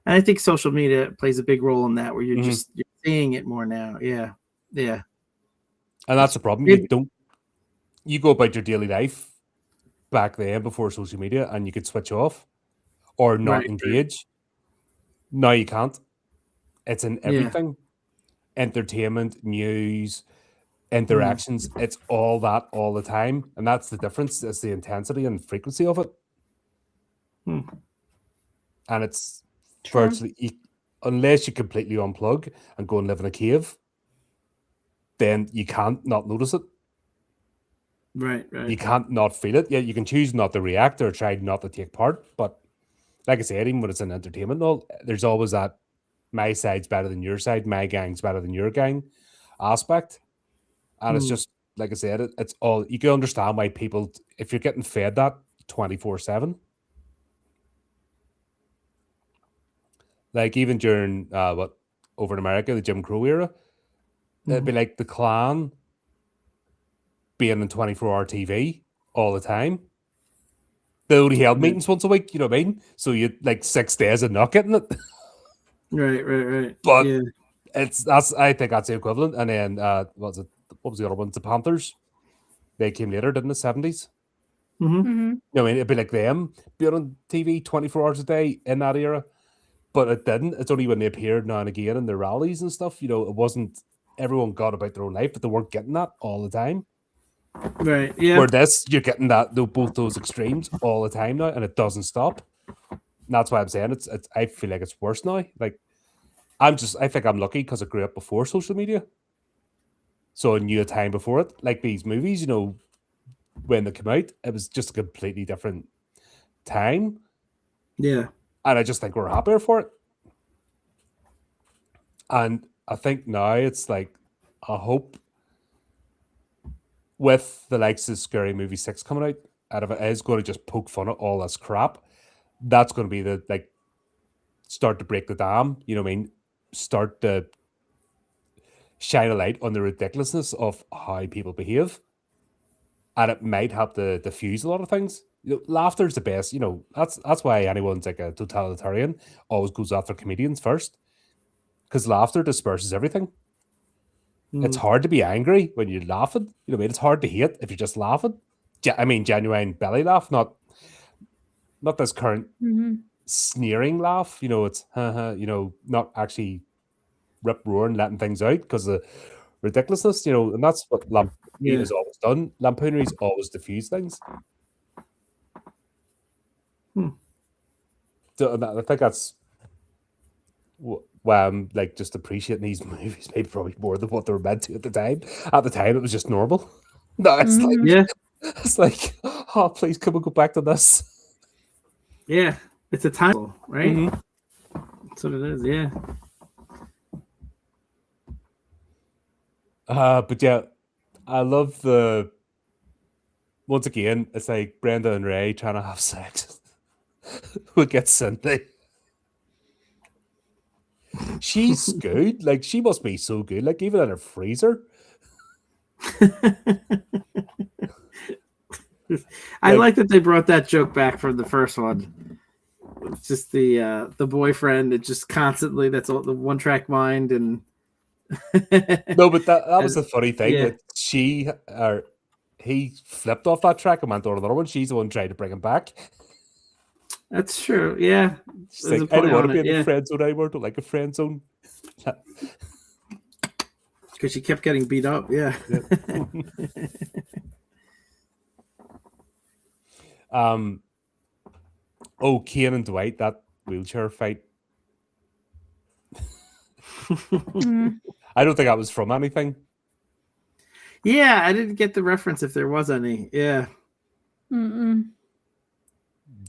And I think social media plays a big role in that, where you're Mhm. you're seeing it more now. Yeah, yeah, And that's the problem. Maybe- You go about your daily life back then before social media and you could switch off or not Right. engage. Now you can't. It's in Yeah. everything. entertainment, news, interactions. It's all that all the time, and that's the difference. It's the intensity and frequency of it, and it's True. virtually unless you completely unplug and go and live in a cave, then you can't not notice it. Right. You can't not feel it. Yeah, you can choose not to react or try not to take part, but like I said, even when it's in entertainment, all there's always that my side's better than your side, my gang's better than your gang aspect. And it's just like I said, it's all you can understand why people, if you're getting fed that 24/7, like even during what over in America, the Jim Crow era, it'd be like the Klan being on 24-hour TV all the time. They only held meetings once a week, you know what I mean? So you like 6 days of not getting it. Right. But yeah. I think that's the equivalent. And then what was the other one? The Panthers. They came later, didn't the 70s? Mm-hmm. You know what I mean? It'd be like them being on TV 24 hours a day in that era. But it didn't. It's only when they appeared now and again in their rallies and stuff. You know, it wasn't everyone got about their own life, but they weren't getting that all the time. Right. Yeah. Where this, you're getting that both those extremes all the time now, and it doesn't stop. And that's why I'm saying it's I feel like it's worse now. Like I think I'm lucky because I grew up before social media. So I knew a time before it. Like these movies, you know, when they come out, it was just a completely different time. Yeah. And I just think we're happier for it. And I think now it's like, I hope with the likes of Scary Movie 6 coming out, and if it is going to just poke fun at all this crap, that's going to be the, like, start to break the dam, you know what I mean? Start to shine a light on the ridiculousness of how people behave. And it might help to diffuse a lot of things. You know, laughter's the best. You know, that's why anyone's like a totalitarian always goes after comedians first. Because laughter disperses everything. It's hard to be angry when you're laughing. You know what I mean? It's hard to hate if you're just laughing. I mean, genuine belly laugh, not this current sneering laugh. You know, it's you know, not actually rip roaring, letting things out because of ridiculousness. You know, and that's what Lampoon has always done. Lampoonery's always diffused things. So, and I think that's why I'm like just appreciating these movies maybe probably more than what they were meant to at the time. At the time, it was just normal. No, it's like it's like, oh, please come and go back to this. Yeah, it's a time, right? That's what it is. Yeah. But yeah, I love the. Once again, it's like Brenda and Ray trying to have sex. Who gets Cindy? She's good. Like she must be so good. Like even in her freezer. I like that they brought that joke back from the first one. It's just the boyfriend. It just constantly that's all the one track mind and. No, but that was the funny thing. Yeah. That he flipped off that track and went on another one. She's the one trying to bring him back. That's true. Yeah. She's like, I don't want to be in the friend zone anymore. Don't like a friend zone. Because she kept getting beat up. Yeah. Oh, Kane and Dwight, that wheelchair fight. I don't think that was from anything. Yeah, I didn't get the reference if there was any. Yeah.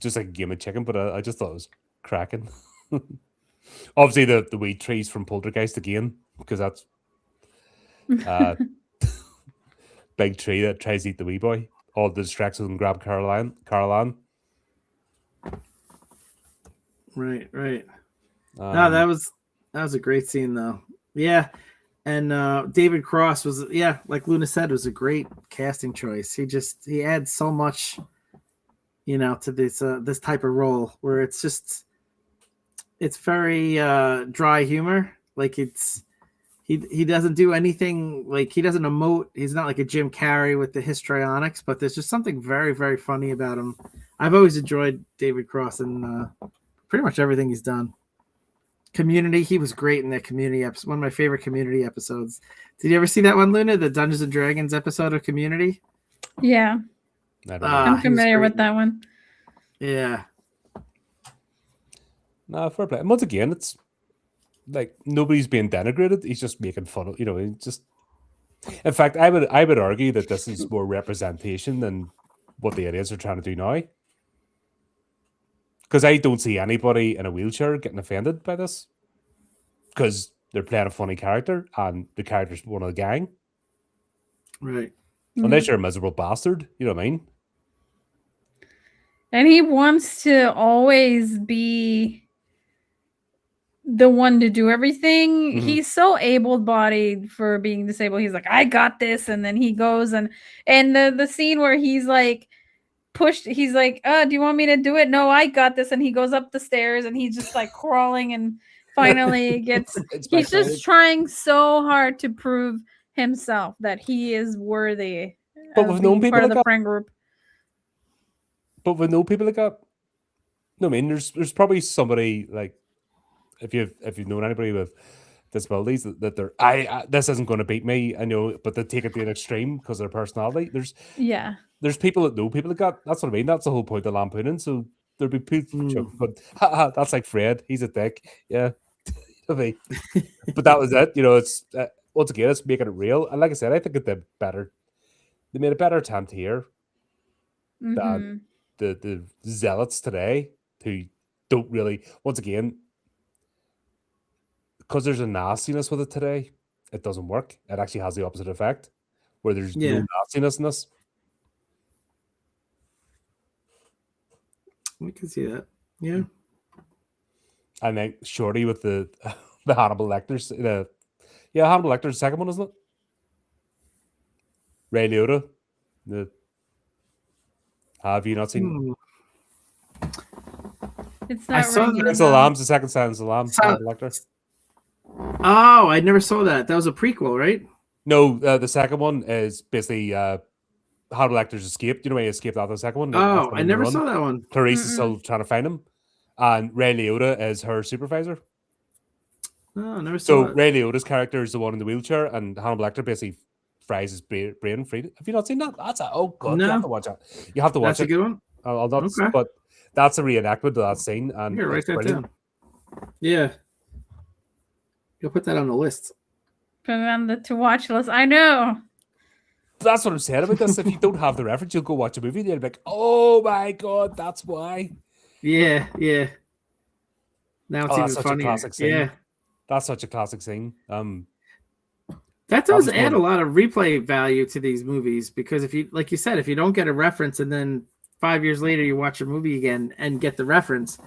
Just like a game of chicken, but I just thought it was cracking. Obviously, the weed trees from Poltergeist again, because that's big tree that tries to eat the wee boy. All the distractions and grab Caroline. Right. No, that was a great scene though. Yeah. And David Cross was, like Luna said, was a great casting choice. He adds so much, to this type of role where it's very dry humor. Like he doesn't do anything, like he doesn't emote. He's not like a Jim Carrey with the histrionics, but there's just something very, very funny about him. I've always enjoyed David Cross and pretty much everything he's done. Community. He was great in that Community episode. One of my favorite Community episodes. Did you ever see that one, Luna? The Dungeons and Dragons episode of Community? Yeah, I don't know. I'm he was familiar great. with that one. Yeah. No, fair play. And once again, it's like nobody's being denigrated. He's just making fun of, he just. In fact, I would argue that this is more representation than what the idiots are trying to do now. Because I don't see anybody in a wheelchair getting offended by this. Because they're playing a funny character and the character's one of the gang. Right. Unless you're a miserable bastard, you know what I mean? And he wants to always be the one to do everything. Mhm. He's so able-bodied for being disabled. He's like, I got this, and then he goes and the scene where he's like pushed, he's like, do you want me to do it? No, I got this, and he goes up the stairs and he's just like crawling and finally gets It's he's backfired. just trying so hard to prove himself that he is worthy But of we've known being people part of like the that. friend group. But with no people like that, no, I mean, there's probably somebody like if you've known anybody with disabilities that they're this isn't going to beat me, I know, but they take it to an extreme because of their personality. Yeah. There's people that know people like that. That's what I mean. That's the whole point of lampooning. So there'd be people joking, but that's like Fred. He's a dick. Yeah, I mean, but that was it. It's once again, it's making it real. And like I said, I think it did better. They made a better attempt here than the zealots today who don't really. Once again, because there's a nastiness with it today, it doesn't work. It actually has the opposite effect, where there's no nastiness in this. We can see that. Yeah. And then Shorty with the Hannibal Lecter's Hannibal Lecter's the second one, isn't it? Ray Liotta. Have you not seen? It's not Silence of the Lambs, the second Silence of the Lambs. Hannibal Lecter. Oh, I never saw that. That was a prequel, right? No, the second one is basically Hannibal Lecter's escaped. You know when he escaped after the second one? Oh, I never saw that one. Clarice is still trying to find him. And Ray Liotta is her supervisor. Oh, I never saw So Ray Liotta's character is the one in the wheelchair, and Hannibal Lecter basically fries his brain free. Have you not seen that? Oh god, you have to watch that. You have to watch it. That's a good one. I'll not, but that's a reenactment of that scene, and you're write that down. Yeah, you'll put that on the list. Put it on the to watch list. I know. That's what I'm saying about this. If you don't have the reference, you'll go watch a movie and you'll be like, "Oh my god, that's why." Yeah. Now it's even such funnier. A classic scene. Yeah, that's such a classic scene. That does add a lot of replay value to these movies because if you, like you said, if you don't get a reference and then 5 years later you watch a movie again and get the reference,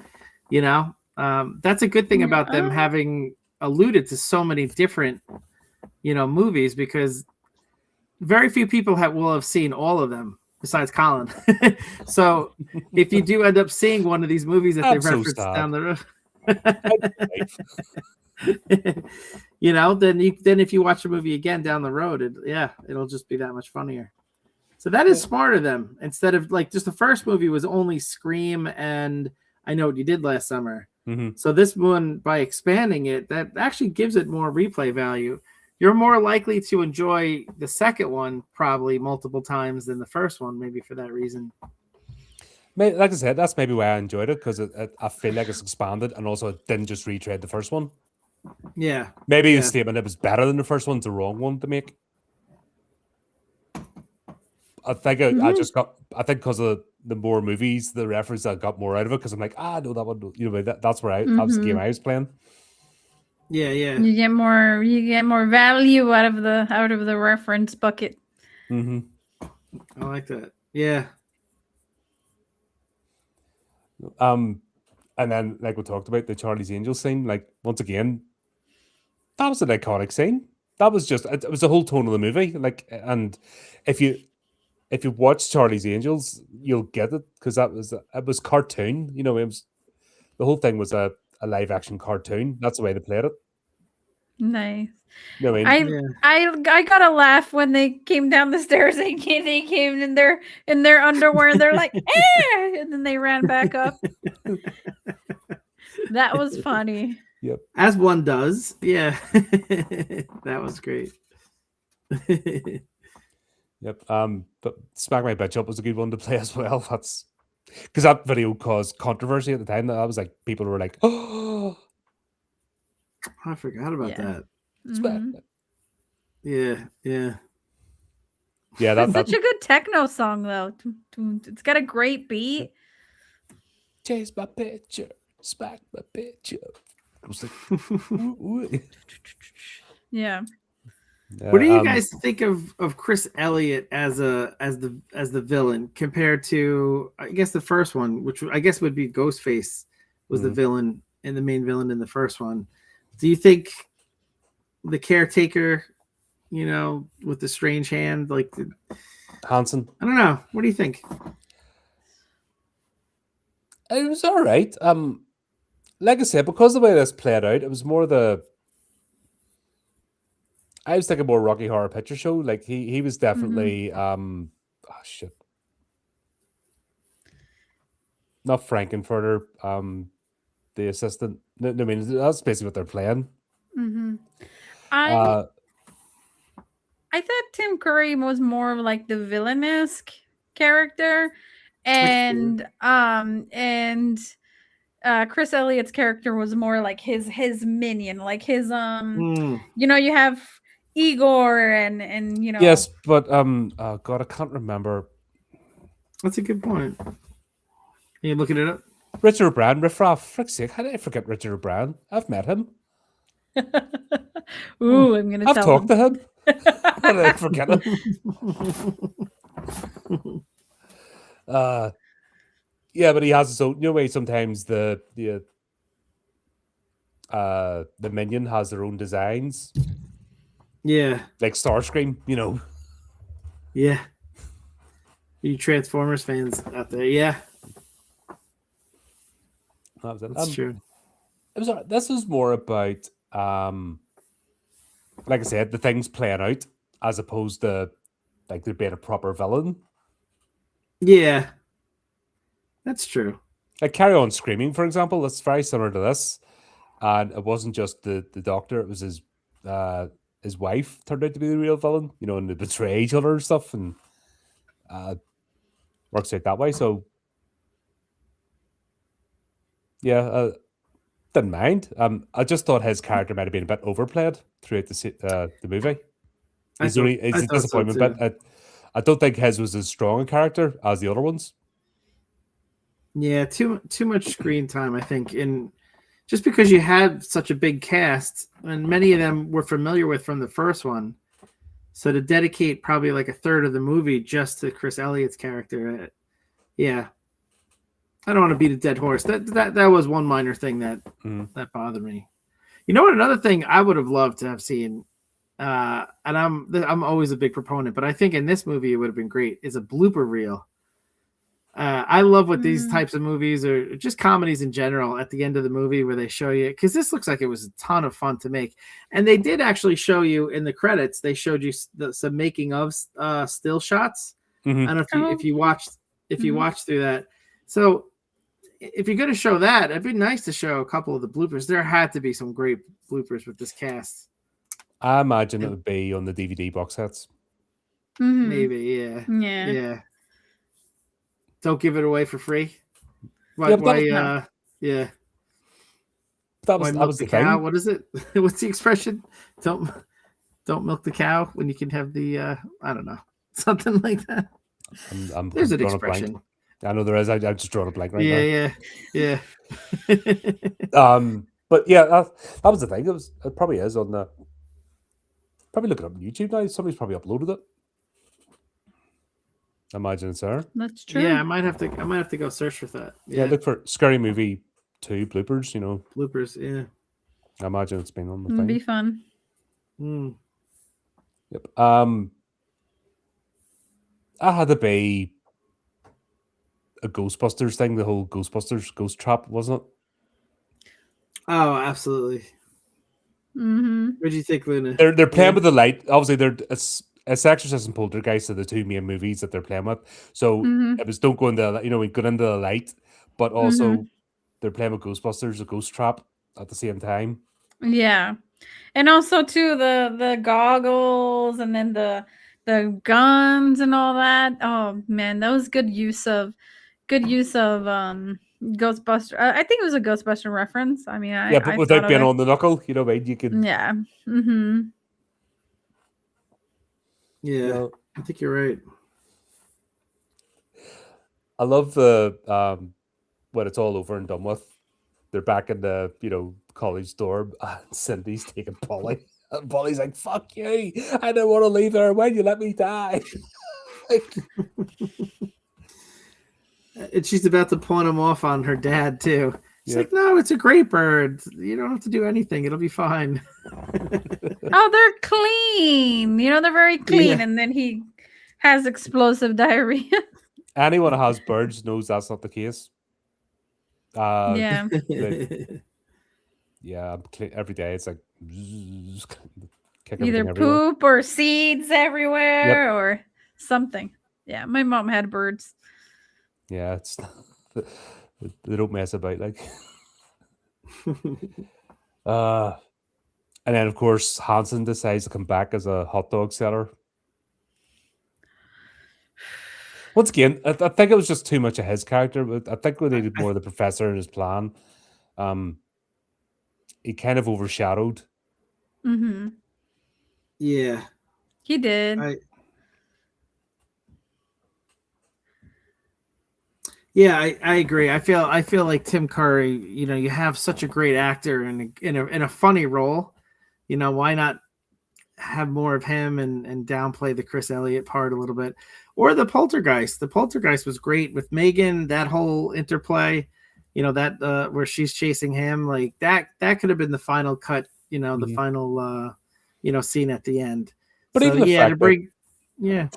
that's a good thing about them having alluded to so many different, movies because very few people will have seen all of them besides Colin. So if you do end up seeing one of these movies that they reference down the road, then if you watch a movie again down the road, it'll just be that much funnier. So that is smart of them. Instead of like just the first movie was only Scream and I Know What You Did Last Summer. So this one, by expanding it, that actually gives it more replay value. You're more likely to enjoy the second one probably multiple times than the first one, maybe for that reason. Like I said, that's maybe why I enjoyed it because I feel like it's expanded and also it didn't just retread the first one. Yeah. Maybe the statement it was better than the first one's the wrong one to make. I think I think because of the more movies, the reference, I got more out of it because I'm like, no, that one, that's where that was the game I was playing. Yeah. You get more value out of the reference bucket. I like that. Yeah. And then like we talked about the Charlie's Angels scene, like once again, that was an iconic scene. That was just it was the whole tone of the movie. Like, and if you watch Charlie's Angels, you'll get it because it was cartoon. It was the whole thing was a live action cartoon. That's the way they played it. Nice. I got a laugh when they came down the stairs. They came in their underwear and they're like, and then they ran back up. That was funny. Yep. As one does. Yeah. That was great. Yep. But Smack My Bitch Up was a good one to play as well. That's because that video caused controversy at the time. That was like people were like, "Oh, I forgot about Yeah. that. Smack." Mhm. Yeah, yeah. Yeah, It's that such a good techno song though. It's got a great beat. chase my picture, smack my picture. I was like, ooh, ooh. Yeah. What do you Um, guys think of Chris Elliott as the villain compared to, I guess, the first one, which I guess would be Ghostface was the Mhm. villain and the main villain in the first one. Do you think the caretaker, with the strange hand, like, Hanson. I don't know. What do you think? It was all right. Like I said, because the way this played out, it was more I was thinking more Rocky Horror Picture Show. Like he was definitely oh shit. Not Frankenfurter, the assistant. No, I mean that's basically what they're playing. Mm-hmm. I Uh I thought Tim Curry was more of like the villainous character, and Chris Elliott's character was more like his minion, like his Mm, you have Igor and yes, but oh god, I can't remember. that's a good point. Are you looking it up? Richard O'Brien, Riff Raff. Frick's sake, how did I forget Richard O'Brien? I've met him. Ooh, I'm gonna I've tell talked him. to him. How did I forget him? Yeah, but he has his own. You know, way sometimes the minion has their own designs, Yeah, like Starscream. You know, yeah. You Transformers fans out there, yeah, that was it. that's true. It was. This was more about like I said, the things playing out as opposed to like there being a proper villain. Yeah, that's true. Like Carry On Screaming, for example, that's very similar to this. And it wasn't just the doctor; it was his wife turned out to be the real villain. You know, and they betray each other and stuff, and works out that way. So yeah, didn't mind. I just thought his character might have been a bit overplayed throughout the movie. He's I a thought so disappointment, too. but I don't think his was as strong a character as the other ones. Yeah, too much screen time, I think. And just because you had such a big cast, and many of them were familiar with from the first one, so to dedicate probably like a third of the movie just to Chris Elliott's character, yeah, I don't want to beat a dead horse. That was one minor thing that bothered me. You know what? Another thing I would have loved to have seen, and I'm always a big proponent, but I think in this movie it would have been great, is a blooper reel. I love what these types of movies or just comedies in general at the end of the movie where they show you, because this looks like it was a ton of fun to make. And they did actually show you in the credits, they showed you some making of still shots. I don't know if you watched through that. So if you're going to show that, it'd be nice to show a couple of the bloopers. There had to be some great bloopers with this cast. I imagine it would be on the DVD box sets. Maybe, yeah. Yeah. Don't give it away for free. Why? Yeah, but Yeah. that Why was milk the the cow? thing. What is it? What's the expression? Don't milk the cow when you can have the I don't know, something like that. There's an drawing a blank. expression. I know there is. I just drawn a blank right now. Yeah. But yeah, that was the thing. It probably is on the. Probably look it up on YouTube now. Somebody's probably uploaded it. I imagine it's there. That's true. Yeah, I might have to go search for that. Yeah, look for Scary Movie 2 bloopers. You know, bloopers. Yeah. I imagine it's been on the It'd thing. be fun. Yep. I had to be a Ghostbusters thing. The whole Ghostbusters ghost trap, wasn't it? Oh, absolutely. What do you think, Luna? They're playing with the light. Obviously, it's Exorcist and Poltergeist are the two main movies that they're playing with. So it was don't go into we go into the light, but also they're playing with Ghostbusters, a ghost trap. at the same time. Yeah. And also too the goggles and then the guns and all that. Oh man, that was good use of Ghostbuster. I think it was a Ghostbuster reference. I mean, Yeah, but I thought without of being it. on the knuckle, you know what I mean? You could, Yeah. Mm-hmm. Yeah, you know, I think you're right. I love the when it's all over and done with, they're back in the, you know, college dorm and Cindy's taking Polly. And Polly's like, fuck you. I don't want to leave her. Why'd you let me die? Like, And she's about to pawn him off on her dad too. She's Yep. like, "No, it's a great bird. You don't have to do anything. It'll be fine." Oh, they're clean. You know, they're very clean. Yeah. And then he has explosive diarrhea. anyone who has birds knows that's not the case. Yeah. Yeah, every day it's like kick Either everything everywhere. poop or seeds Yep. everywhere or something. Yeah, my mom had birds. Yeah, it's they don't mess about like. And then of course Hansen decides to come back as a hot dog seller. Once again, I think it was just too much of his character. But I think we needed more of the professor and his plan. He kind of overshadowed. Mm-hmm. Yeah, He did. I agree. I feel like Tim Curry. You know, you have such a great actor in a funny role. You know, why not have more of him and downplay the Chris Elliott part a little bit, or the Poltergeist. The Poltergeist was great with Megan. That whole interplay, you know, that where she's chasing him, like that could have been the final cut. You know, the final scene at the end. But so even the yeah, to fact that bring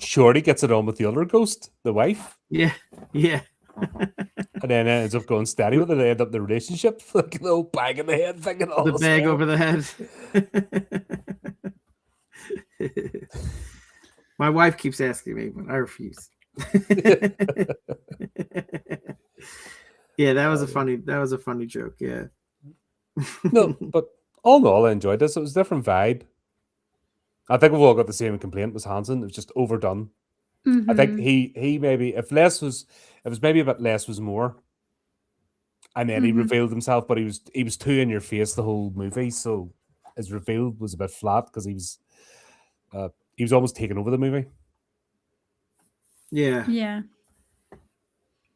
Shorty gets it on with the other ghost, the wife, yeah. and then ends up going steady with it. They end up in the relationship, like a little bag in the head thing and all The this bag stuff. over the head. My wife keeps asking me, but I refuse. Yeah, that was a funny joke. Yeah. No, but all in all, I enjoyed this. It was a different vibe. I think we've all got the same complaint with Hansen. It was just overdone. I think Mm-hmm. he maybe if it was maybe a bit less was more. And then he Mm-hmm. revealed himself, but he was too in your face the whole movie, so his reveal was a bit flat because he was almost taking over the movie. Yeah. Yeah.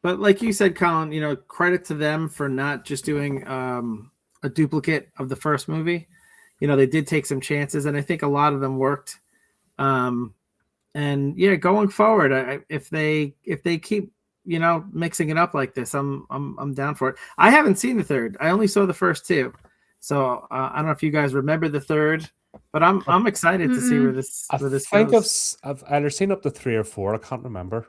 But like you said, Colin, you know, credit to them for not just doing a duplicate of the first movie. You know, they did take some chances, and I think a lot of them worked. And yeah, going forward, if they keep, you know, mixing it up like this, I'm down for it. I haven't seen the third. I only saw the first two, so I don't know if you guys remember the third, but I'm excited to see where this I think goes. I've either seen up to 3 or 4. I can't remember.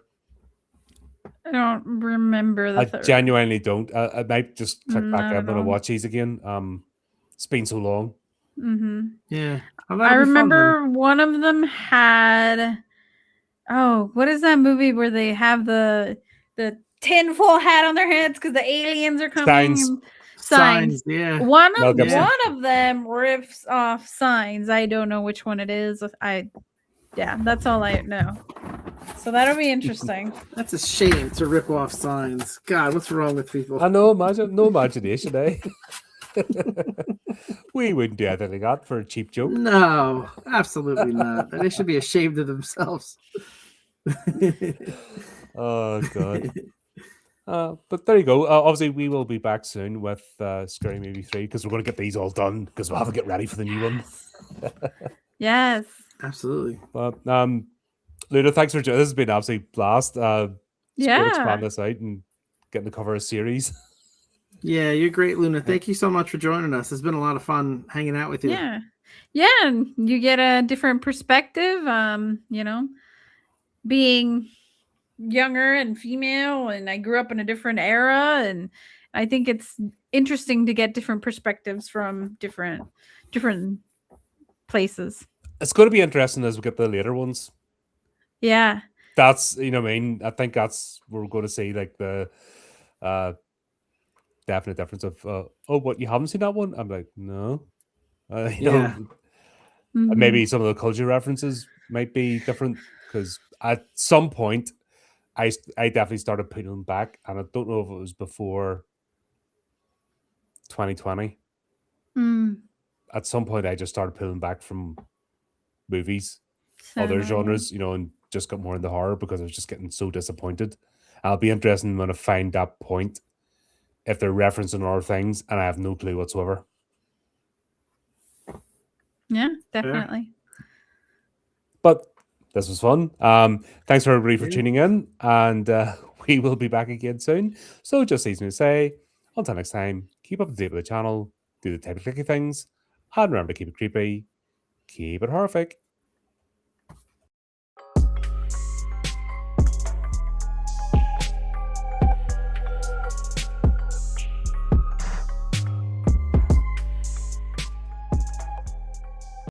I don't remember the I third. genuinely don't. I might just click back Not in at when I all. watch these again. It's been so long. Mm-hmm. Yeah, I remember one of them had. Oh, what is that movie where they have the tinfoil hat on their heads because the aliens are coming? Signs. Signs, yeah. One Mel of Gibson. them rips off Signs. I don't know which one it is. Yeah, that's all I know. So that'll be interesting. That's a shame to rip off Signs. God, what's wrong with people? I know, no imagination, eh? We wouldn't do anything like that for a cheap joke. No, absolutely not. They should be ashamed of themselves. Oh god. But there you go. Obviously, we will be back soon with Scary Movie 3 because we're going to get these all done because we'll have to get ready for the new one. Yes. Absolutely. But Luna, thanks for joining. This has been an absolute blast. Let's Yeah. expand this out and getting to cover a series. Yeah, you're great, Luna. Thank you so much for joining us. It's been a lot of fun hanging out with you. Yeah. Yeah, and you get a different perspective. You know, being younger and female, and I grew up in a different era, and I think it's interesting to get different perspectives from different places. It's going to be interesting as we get the later ones. Yeah. That's, you know what I mean? I think that's we're going to see like the definite difference of, oh, what, you haven't seen that one? I'm like, no. Yeah. Mhm. Maybe some of the culture references might be different because at some point, I definitely started putting them back, and I don't know if it was before 2020. Mm, At some point, I just started pulling back from movies, other similar, yeah. genres, and just got more into horror because I was just getting so disappointed. I'll be interested when I find that point if they're referencing other things, and I have no clue whatsoever. Yeah, definitely. But this was fun. Thanks for everybody for Yeah. tuning in, and we will be back again soon. So just leaves me to say, until next time, keep up to date with the channel, do the type of clicky things, and remember to keep it creepy, keep it horrific.